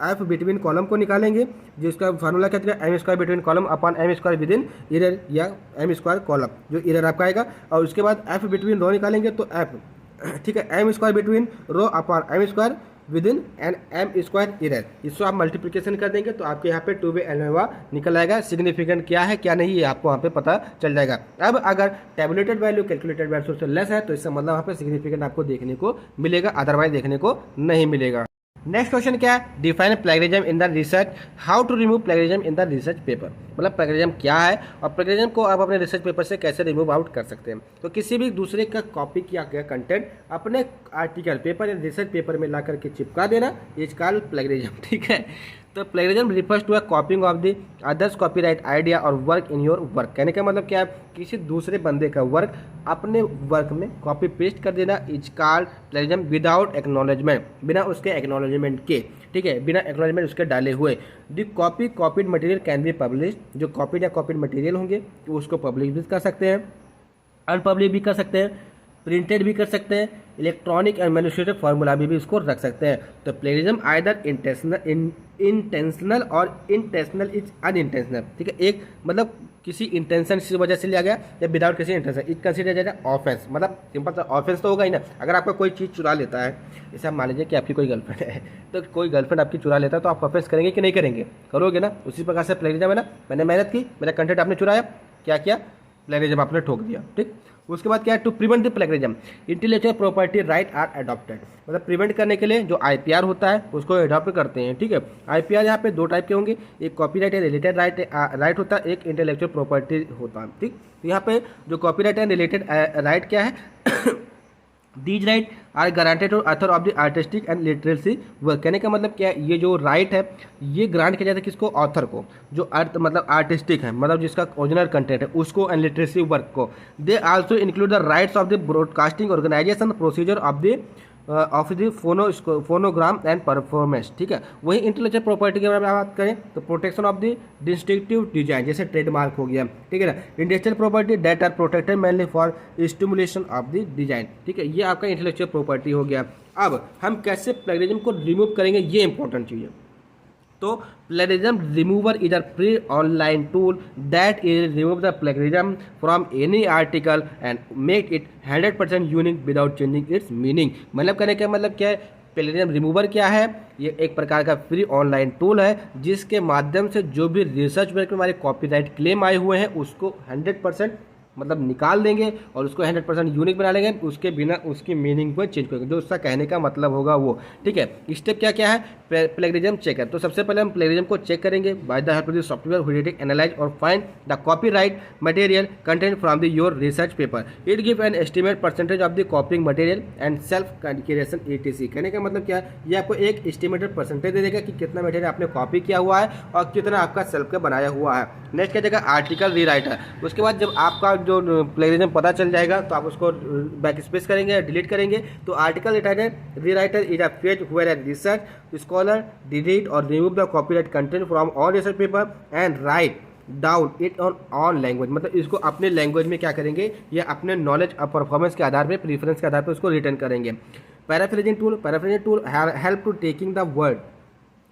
F बिटवीन कॉलम को निकालेंगे, जिसका फार्मूला क्या था, M square between column upon M square with in error या M स्क्वायर कॉलम जो एरर आपका आएगा, और उसके बाद F बिटवीन रो निकालेंगे तो F, ठीक है, M square between row upon M square with in and M square error. इसको आप मल्टीप्लिकेशन कर देंगे तो आपके यहाँ पे 2/n निकल आएगा। सिग्निफिकेंट क्या है क्या नहीं ये आपको वहाँ पे पता चल जाएगा। अब अगर टैबुलेटेड वैल्यू कैलकुलेटेड वैल्यू से लेस है तो इसका मतलब वहाँ पे सिग्निफिकेंट आपको देखने को मिलेगा, अदरवाइज देखने को नहीं मिलेगा। नेक्स्ट क्वेश्चन क्या है, define plagiarism in the research, how to remove plagiarism in the research paper, मतलब प्लेगरिज्म क्या है और प्लेगरिज्म को आप अपने रिसर्च पेपर से कैसे रिमूव आउट कर सकते हैं। तो किसी भी दूसरे का कॉपी किया गया कंटेंट अपने आर्टिकल पेपर या रिसर्च पेपर में ला करके चिपका देना, इज कॉल्ड प्लेगरिज्म, ठीक है। तो plagiarism refers to a copying of the others copyright idea और वर्क इन योर वर्क। कहने का मतलब क्या है, किसी दूसरे बंदे का वर्क अपने वर्क में कॉपी पेस्ट कर देना, is called plagiarism without acknowledgement, बिना उसके एक्नॉलेजमेंट के, ठीक है, बिना एक्नॉलेजमेंट उसके डाले हुए। The copied material can be publish, जो कॉपीड या कॉपीड मटेरियल होंगे तो उसको पब्लिश भी कर सकते हैं, अनपब्लिश भी कर सकते हैं, प्रिंटेड भी कर सकते हैं, इलेक्ट्रॉनिक एंड मैन्युफैक्चर्ड फार्मूला भी इसको रख सकते हैं। तो प्लेगरिज्म आइदर इंटेंशनल और इंटेंशनल इज अनइंटेंशनल, ठीक है। एक मतलब किसी इंटेंशन की वजह से लिया गया या विदाउट किसी इंटेंशन, इट कंसिडर जाएगा ऑफेंस, मतलब सिंपल सा ऑफेंस तो होगा ही ना। अगर आपका कोई चीज़ चुरा लेता है, जैसे आप मान लीजिए कि आपकी कोई गर्लफ्रेंड है, तो कोई गर्लफ्रेंड आपकी चुरा लेता है तो आप ऑफेंस करेंगे कि नहीं करेंगे, करोगे ना। उसी प्रकार से प्लेगरिज्म है ना, मैंने मेहनत की, मेरा कंटेंट आपने चुराया, क्या किया, प्लेगरिज्म आपने ठोक दिया, ठीक। उसके बाद क्या है, to prevent the plagiarism intellectual property right are adopted, मतलब प्रिवेंट करने के लिए जो IPR होता है उसको अडॉप्ट करते हैं, ठीक है। IPR यहाँ पे 2 टाइप के होंगे, एक कॉपीराइट एंड रिलेटेड राइट होता है, एक इंटेलेक्चुअल प्रॉपर्टी होता है, ठीक। तो यहाँ पे जो कॉपीराइट एंड रिलेटेड राइट क्या है, these right are guaranteed to author of the artistic and literacy work. कहने का मतलब क्या है, ये जो राइट है ये ग्रांट किया जाता है किसको, ऑथर को, जो मतलब आर्टिस्टिक है, मतलब जिसका ओरिजिनल कंटेंट है उसको, एंड लिटरेसी वर्क को। They also include the rights of the broadcasting organization procedure of the phonogram and performance, ठीक है। वही इंटेलेक्चुअल प्रॉपर्टी के बारे में बात करें तो protection of the distinctive design, जैसे ट्रेडमार्क हो गया, ठीक है ना। Intellectual property that are protected mainly for stimulation of the design, ठीक है। ये आपका इंटेलेक्चुअल प्रॉपर्टी हो गया। अब हम कैसे प्लेगरिज्म को रिमूव करेंगे, ये इंपॉर्टेंट चीज़ है। तो plagiarism remover is a free online tool that is remove the plagiarism from any article and make it 100% unique without changing it's meaning. मतलब कहने का मतलब क्या है, प्लेगरिज्म रिमूवर क्या है, ये एक प्रकार का फ्री ऑनलाइन टूल है जिसके माध्यम से जो भी रिसर्च वर्क में हमारे कॉपीराइट क्लेम आए हुए हैं उसको 100% मतलब निकाल देंगे और उसको 100% यूनिक बना लेंगे, उसके बिना उसकी मीनिंग को चेंज करेंगे, जो उसका कहने का मतलब होगा वो। ठीक है, स्टेप क्या क्या है, प्लेगरिज्म चेकर। तो सबसे पहले हम प्लेगरिज्म को चेक करेंगे by the help of the software which it analyse और find the copyright material content from the your research paper. It give an estimate percentage of the copying material and self creation etc। कहने का मतलब क्या है, ये आपको एक estimated percentage दे देगा कि कितना मटेरियल आपने कॉपी किया हुआ है और कितना आपका सेल्फ का बनाया हुआ है। नेक्स्ट क्या देगा, आर्टिकल रीराइटर। उसके बाद जब आपका जो प्लेगरिज्म पता चल जाएगा तो आप उसको बैक स्पेस करेंगे, डिलीट करेंगे। तो article rewriter is a page where a research scholar delete और remove the copyright content from all research paper and write down it on language. मतलब इसको अपने लैंग्वेज में क्या करेंगे, या अपने नॉलेज और परफॉर्मेंस के आधार पर, प्रीफरेंस के आधार पर उसको रिटर्न करेंगे। Paraphrasing tool help to taking the word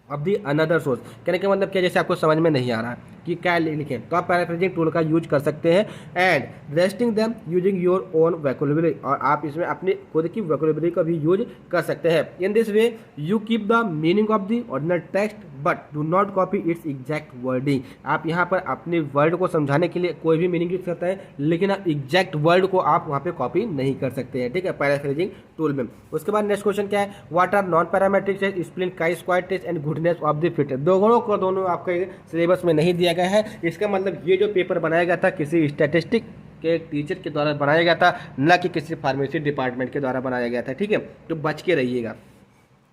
of the another source. कहने का मतलब क्या, जैसे आपको समझ में नहीं आ रहा है कि क्या लिखें तो आप पैराफ्रेजिंग टूल का यूज कर सकते हैं। And resting them using your own vocabulary, और आप इसमें अपनी खुद की वोकैबुलरी का भी यूज कर सकते हैं। In this way you keep the meaning of the original text but do not copy it's exact wording. आप यहाँ पर अपने वर्ड को समझाने के लिए कोई भी मीनिंग लिख सकते हैं, लेकिन आप एग्जैक्ट वर्ड को आप वहाँ पे कॉपी नहीं कर सकते हैं। ठीक है, पैराफ्रेजिंग टूल में। उसके बाद नेक्स्ट क्वेश्चन क्या है, what are non parametric test, explain chi square test and goodness of the fit. दोनों आपके सिलेबस में नहीं दिया गया है। इसका मतलब ये जो पेपर बनाया गया था किसी स्टैटिस्टिक के टीचर के द्वारा बनाया गया था, न कि किसी फार्मेसी डिपार्टमेंट के द्वारा बनाया गया था। ठीक है, तो बच के रहिएगा।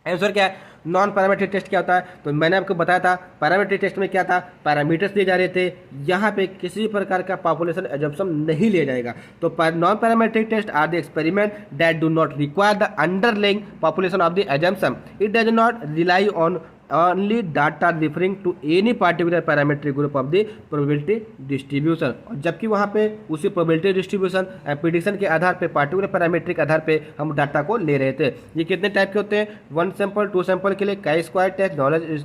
आंसर क्या है, नॉन पैरामीट्रिक टेस्ट क्या होता है, तो मैंने आपको बताया था पैरामीट्रिक टेस्ट में क्या था, पैरामीटर्स दिए जा रहे थे, यहाँ पे किसी प्रकार का पॉपुलेशन एजम्पशन नहीं लिया जाएगा। तो non parametric test are the experiment that do not require the underlying population of the assumption. It does not rely on only data referring to any particular parametric group of the probability distribution। और जबकि वहाँ पे उसी probability distribution prediction के आधार पे particular parametric आधार पे हम डाटा को ले रहे थे। ये कितने टाइप के होते हैं, 1 सैंपल 2 सैंपल के लिए काई स्क्वायर टेस्ट,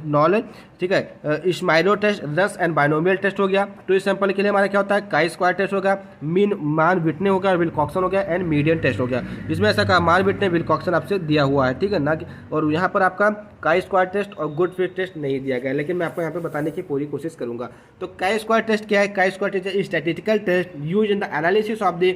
नॉलेज ठीक है, इश्माइलो टेस्ट, रस एंड बाइनोमियल टेस्ट हो गया। 2 सैंपल के लिए हमारा क्या होता है, काई स्क्वायर टेस्ट हो गया, मीन मान विटने हो गया, विल्कॉक्सन हो गया एंड मीडियन टेस्ट हो गया। जिसमें ऐसा कहा मान विटने विल्कॉक्सन आपसे दिया हुआ है, ठीक है ना, और यहाँ पर आपका काई स्क्वायर टेस्ट और गुड फिट टेस्ट नहीं दिया गया, लेकिन मैं आपको यहाँ पे बताने की पूरी कोशिश करूंगा। तो काई स्क्वायर टेस्ट क्या है, chi square test is statistical test use in the analysis of the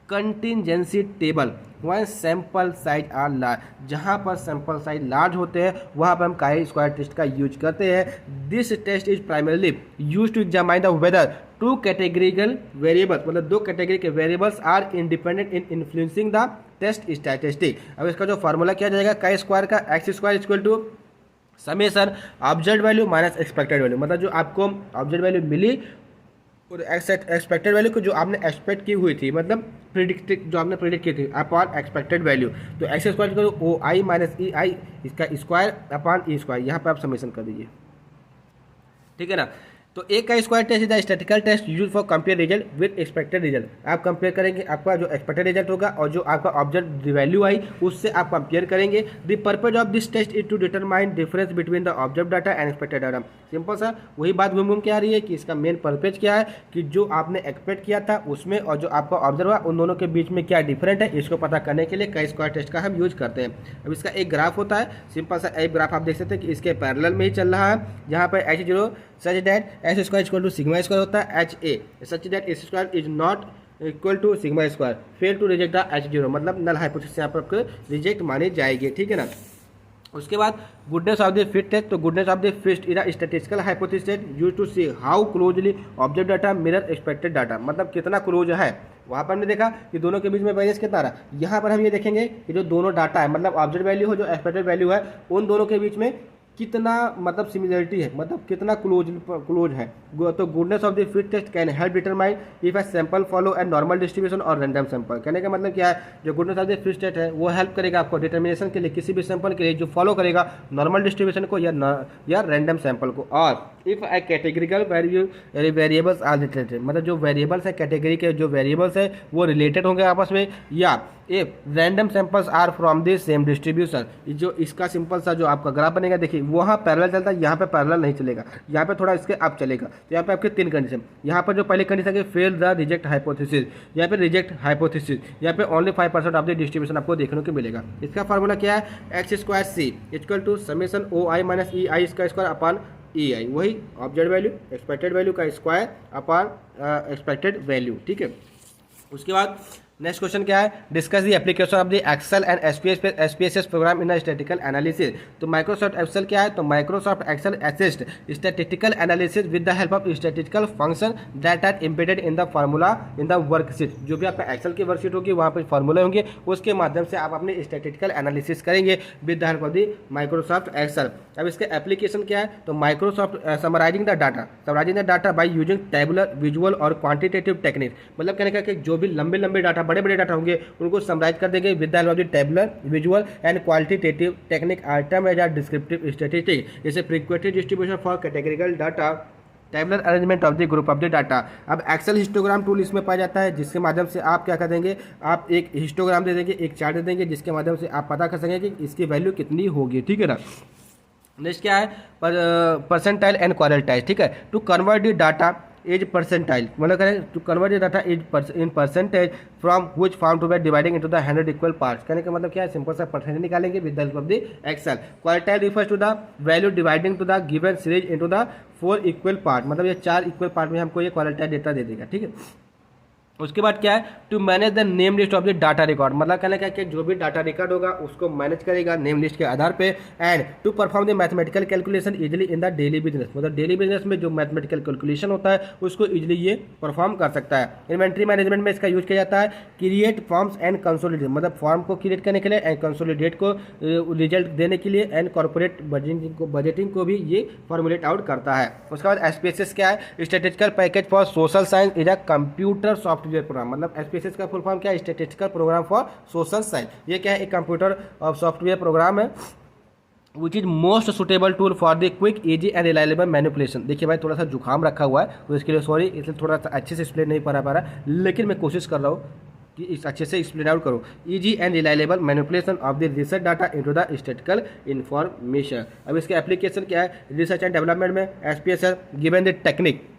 contingency table when sample size are large. जहाँ पर सैंपल साइज लार्ज होते हैं वहाँ पर हम काई स्क्वायर टेस्ट का यूज करते हैं। This test is primarily use to examine the whether 2 categorical variables, मतलब 2 कैटेगरी के variables are independent in influencing the test statistic. अब इसका जो फार्मूला किया जाएगा काई स्क्वायर का, X square equal to summation observe value minus expected value. मतलब जो आपको ऑब्जर्व वैल्यू मिली और एक्सपेक्टेड वैल्यू को जो आपने एक्सपेक्ट की हुई थी, मतलब प्रिडिक्ट जो आपने प्रिडिक्ट की थी अपॉन एक्सपेक्टेड वैल्यू, तो एक्स स्क्वायर करो ओ आई माइनस ई आई, इसका स्क्वायर अपॉन ई स्क्वायर, यहाँ पे आप समेशन कर दीजिए, ठीक है ना। तो एक का square test is the statistical test use for compare result with expected result. आप कंपेयर करेंगे आपका जो एक्सपेक्टेड रिजल्ट होगा और जो आपका ऑब्जर्व वैल्यू आई उससे आप कंपेयर करेंगे। The purpose of this test is to determine difference between the observe data and expected data. Simple सा वही बात घूम घूम के आ रही है कि इसका मेन पर्पज क्या है कि जो आपने एक्सपेक्ट किया था उसमें और जो आपका ऑब्जर्व हुआ उन दोनों के बीच में क्या डिफरेंट है, इसको पता करने के लिए का स्क्वायर टेस्ट का हम यूज करते हैं। अब इसका एक ग्राफ होता है, सिंपल सा एक ग्राफ आप देख सकते हैं कि इसके पैरेलल में ही चल रहा है, जहाँ पर H0 such that S square equal to sigma square होता है, HA such that S square is not equal to sigma square, fail to reject the H0, मतलब नल हाइपोथेसिस यहाँ पर आपको रिजेक्ट मानी जाएगी, ठीक है ना। उसके बाद goodness of the fit test, तो goodness of the fit is a statistical hypothesis used to see how closely observe data mirror expected data, मतलब कितना क्लोज है। वहाँ पर हमने देखा कि दोनों के बीच में वेरिएंस कितना रहा। यहाँ पर हम ये देखेंगे कि जो दोनों डाटा है, मतलब ऑब्जर्व वैल्यू हो जो एक्सपेक्टेड वैल्यू है, उन दोनों के बीच में कितना मतलब सिमिलरिटी है, मतलब कितना क्लोज है। तो goodness of the fit test can help determine if a sample follow and normal distribution और रैंडम सैंपल। कहने का मतलब क्या है, जो goodness of the fit test है वो हेल्प करेगा आपको डिटर्मिनेशन के लिए किसी भी सैंपल के लिए जो फॉलो करेगा नॉर्मल डिस्ट्रीब्यूशन को या रैंडम सैंपल को। और if a categorical variables are related, मतलब जो वेरिएबल्स है कैटेगरी के जो वेरिएबल्स है वो रिलेटेड होंगे आपस में, या if random samples are from the same distribution, जो इसका सिंपल सा जो आपका ग्राफ बनेगा, देखिए वहाँ पैरेलल चलता है, यहाँ पे पैरेलल नहीं चलेगा, यहाँ पे थोड़ा इसके अप चलेगा। तो यहाँ पे आपके 3 कंडीशन, यहाँ पर जो पहले कंडीशन है फेल द रिजेक्ट हाइपोथेसिस, यहाँ पे रिजेक्ट हाइपोथेसिस, यहाँ पे ओनली 5% ऑफ द डिस्ट्रीब्यूशन आपको देखने को मिलेगा। इसका फार्मूला क्या है, X square C equal to summation O I minus E I इसका स्क्वायर अपॉन ई आई, वही ऑब्जर्व वैल्यू एक्सपेक्टेड वैल्यू का स्क्वायर अपॉन एक्सपेक्टेड वैल्यू, ठीक है। उसके बाद नेक्स्ट क्वेश्चन क्या है, discuss the application of the Excel and SPSS program in statistical analysis. तो माइक्रोसॉफ्ट एक्सेल क्या है, तो Microsoft Excel assist statistical analysis with the help of statistical function that are embedded in the formula in the worksheet. जो भी आपका Excel की worksheet होगी वहाँ पर फार्मूले होंगे, उसके माध्यम से आप अपने स्टैटिस्टिकल एनालिसिस करेंगे with the help of the Microsoft Excel. अब इसके एप्लीकेशन क्या है, तो Microsoft summarizing the data by using tabular visual और क्वांटिटेटिव टेक्निक, मतलब कहने का कि जो भी लंबे डाटा बड़े बड़े डाटा होंगे उनको समराइज कर देंगे with the help of the tabular visual and qualitative technique item as are descriptive statistic, जैसे frequently distribution for categorical data, tabular arrangement of the group of the data. अब Excel histogram tool इसमें पाया जाता है, जिसके माध्यम से आप क्या कर देंगे, आप एक हिस्टोग्राम दे देंगे, एक चार्ट दे देंगे, जिसके माध्यम से आप पता कर सकेंगे कि इसकी वैल्यू कितनी होगी, ठीक है ना। नेक्स्ट क्या है, परसेंटाइल एंड क्वारटाइल, ठीक है। To convert the data as percentile, मतलब करें to convert the data as in percentage from which form to be dividing into the 100 equal parts. कहने का मतलब क्या है, सिंपल सा परसेंटेज निकालेंगे with the help of the Excel. Quartile refers to the value dividing to the given series into the 4 equal part, मतलब ये 4 equal part में हमको ये क्वारटाइल डेटा दे देगा, ठीक है। उसके बाद क्या है, to manage the name list of the data record, मतलब कहने का कि जो भी डाटा रिकॉर्ड होगा उसको मैनेज करेगा नेम लिस्ट के आधार पे। And to perform the mathematical calculation easily in the daily business, मतलब डेली बिजनेस में जो मैथमेटिकल कैलकुलेशन होता है उसको इजीली ये परफॉर्म कर सकता है। इन्वेंट्री मैनेजमेंट में इसका यूज किया जाता है। क्रिएट फॉर्म्स एंड कंसोलिडेट, मतलब फॉर्म को क्रिएट करने के लिए एंड कंसोलिडेट को रिजल्ट देने के लिए, एंड कॉर्पोरेट बजटिंग को भी ये फॉर्मुलेट आउट करता है। उसके बाद एसपीएसएस क्या है, statistical package for social science is a computer software program, मतलब एसपीएसएस का फुल फॉर्म क्या है, statistical program for social science. ये क्या है, एक कंप्यूटर सॉफ्टवेयर प्रोग्राम है which is most suitable tool for the quick easy and reliable manipulation. देखिए भाई थोड़ा सा जुकाम रखा हुआ है तो इसके लिए सॉरी, इसलिए थोड़ा सा अच्छे से एक्सप्लेन नहीं पा रहा, लेकिन मैं कोशिश कर रहा हूँ कि इस अच्छे से एक्सप्लेन आउट करो। Easy and reliable manipulation of the research data into the statistical information. अब इसके एप्लीकेशन क्या है, रिसर्च एंड डेवलपमेंट में SPSS given the technique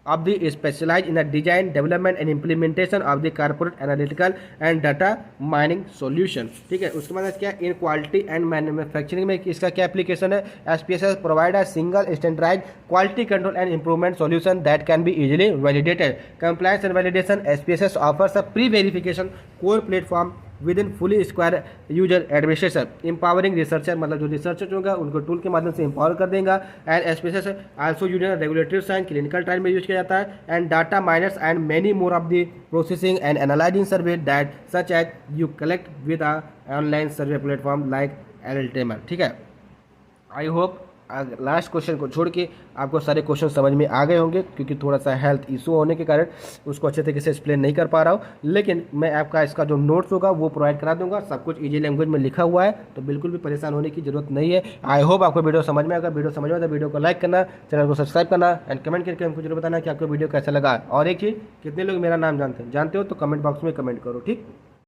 of the specialized in the design, development and implementation of the corporate analytical and data mining solution, ठीक है। उसके बाद क्या, इन क्वालिटी एंड मैन्युफैक्चरिंग में इसका क्या एप्लीकेशन है, SPSS provide a single standardized quality control and improvement solution that can be easily validated. Compliance and validation, SPSS offers a pre verification core platform within fully square user administration, empowering researcher, मतलब जो researcher होगा उनको tool के माध्यम से empower कर देगा। And SPSS also use in regulatory science, clinical trial में यूज किया जाता है। And data miners and many more of the processing and analysing survey that such as you collect with a online survey platform like एलटेमर, ठीक है। I hope last question को छोड़ के आपको सारे क्वेश्चन समझ में आ गए होंगे, क्योंकि थोड़ा सा हेल्थ इशू होने के कारण उसको अच्छे तरीके से एक्सप्लेन नहीं कर पा रहा हूँ, लेकिन मैं आपका इसका जो नोट्स होगा वो प्रोवाइड करा दूंगा। सब कुछ इजी लैंग्वेज में लिखा हुआ है, तो बिल्कुल भी परेशान होने की जरूरत नहीं है। आई होप आपको वीडियो समझ में आएगा। वीडियो समझ में आए तो वीडियो को लाइक करना, चैनल को सब्सक्राइब करना एंड कमेंट करके हमको जरूर बताना कि आपको वीडियो कैसा लगा। और एक चीज़, कितने लोग मेरा नाम जानते हो तो कमेंट बॉक्स में कमेंट करो, ठीक।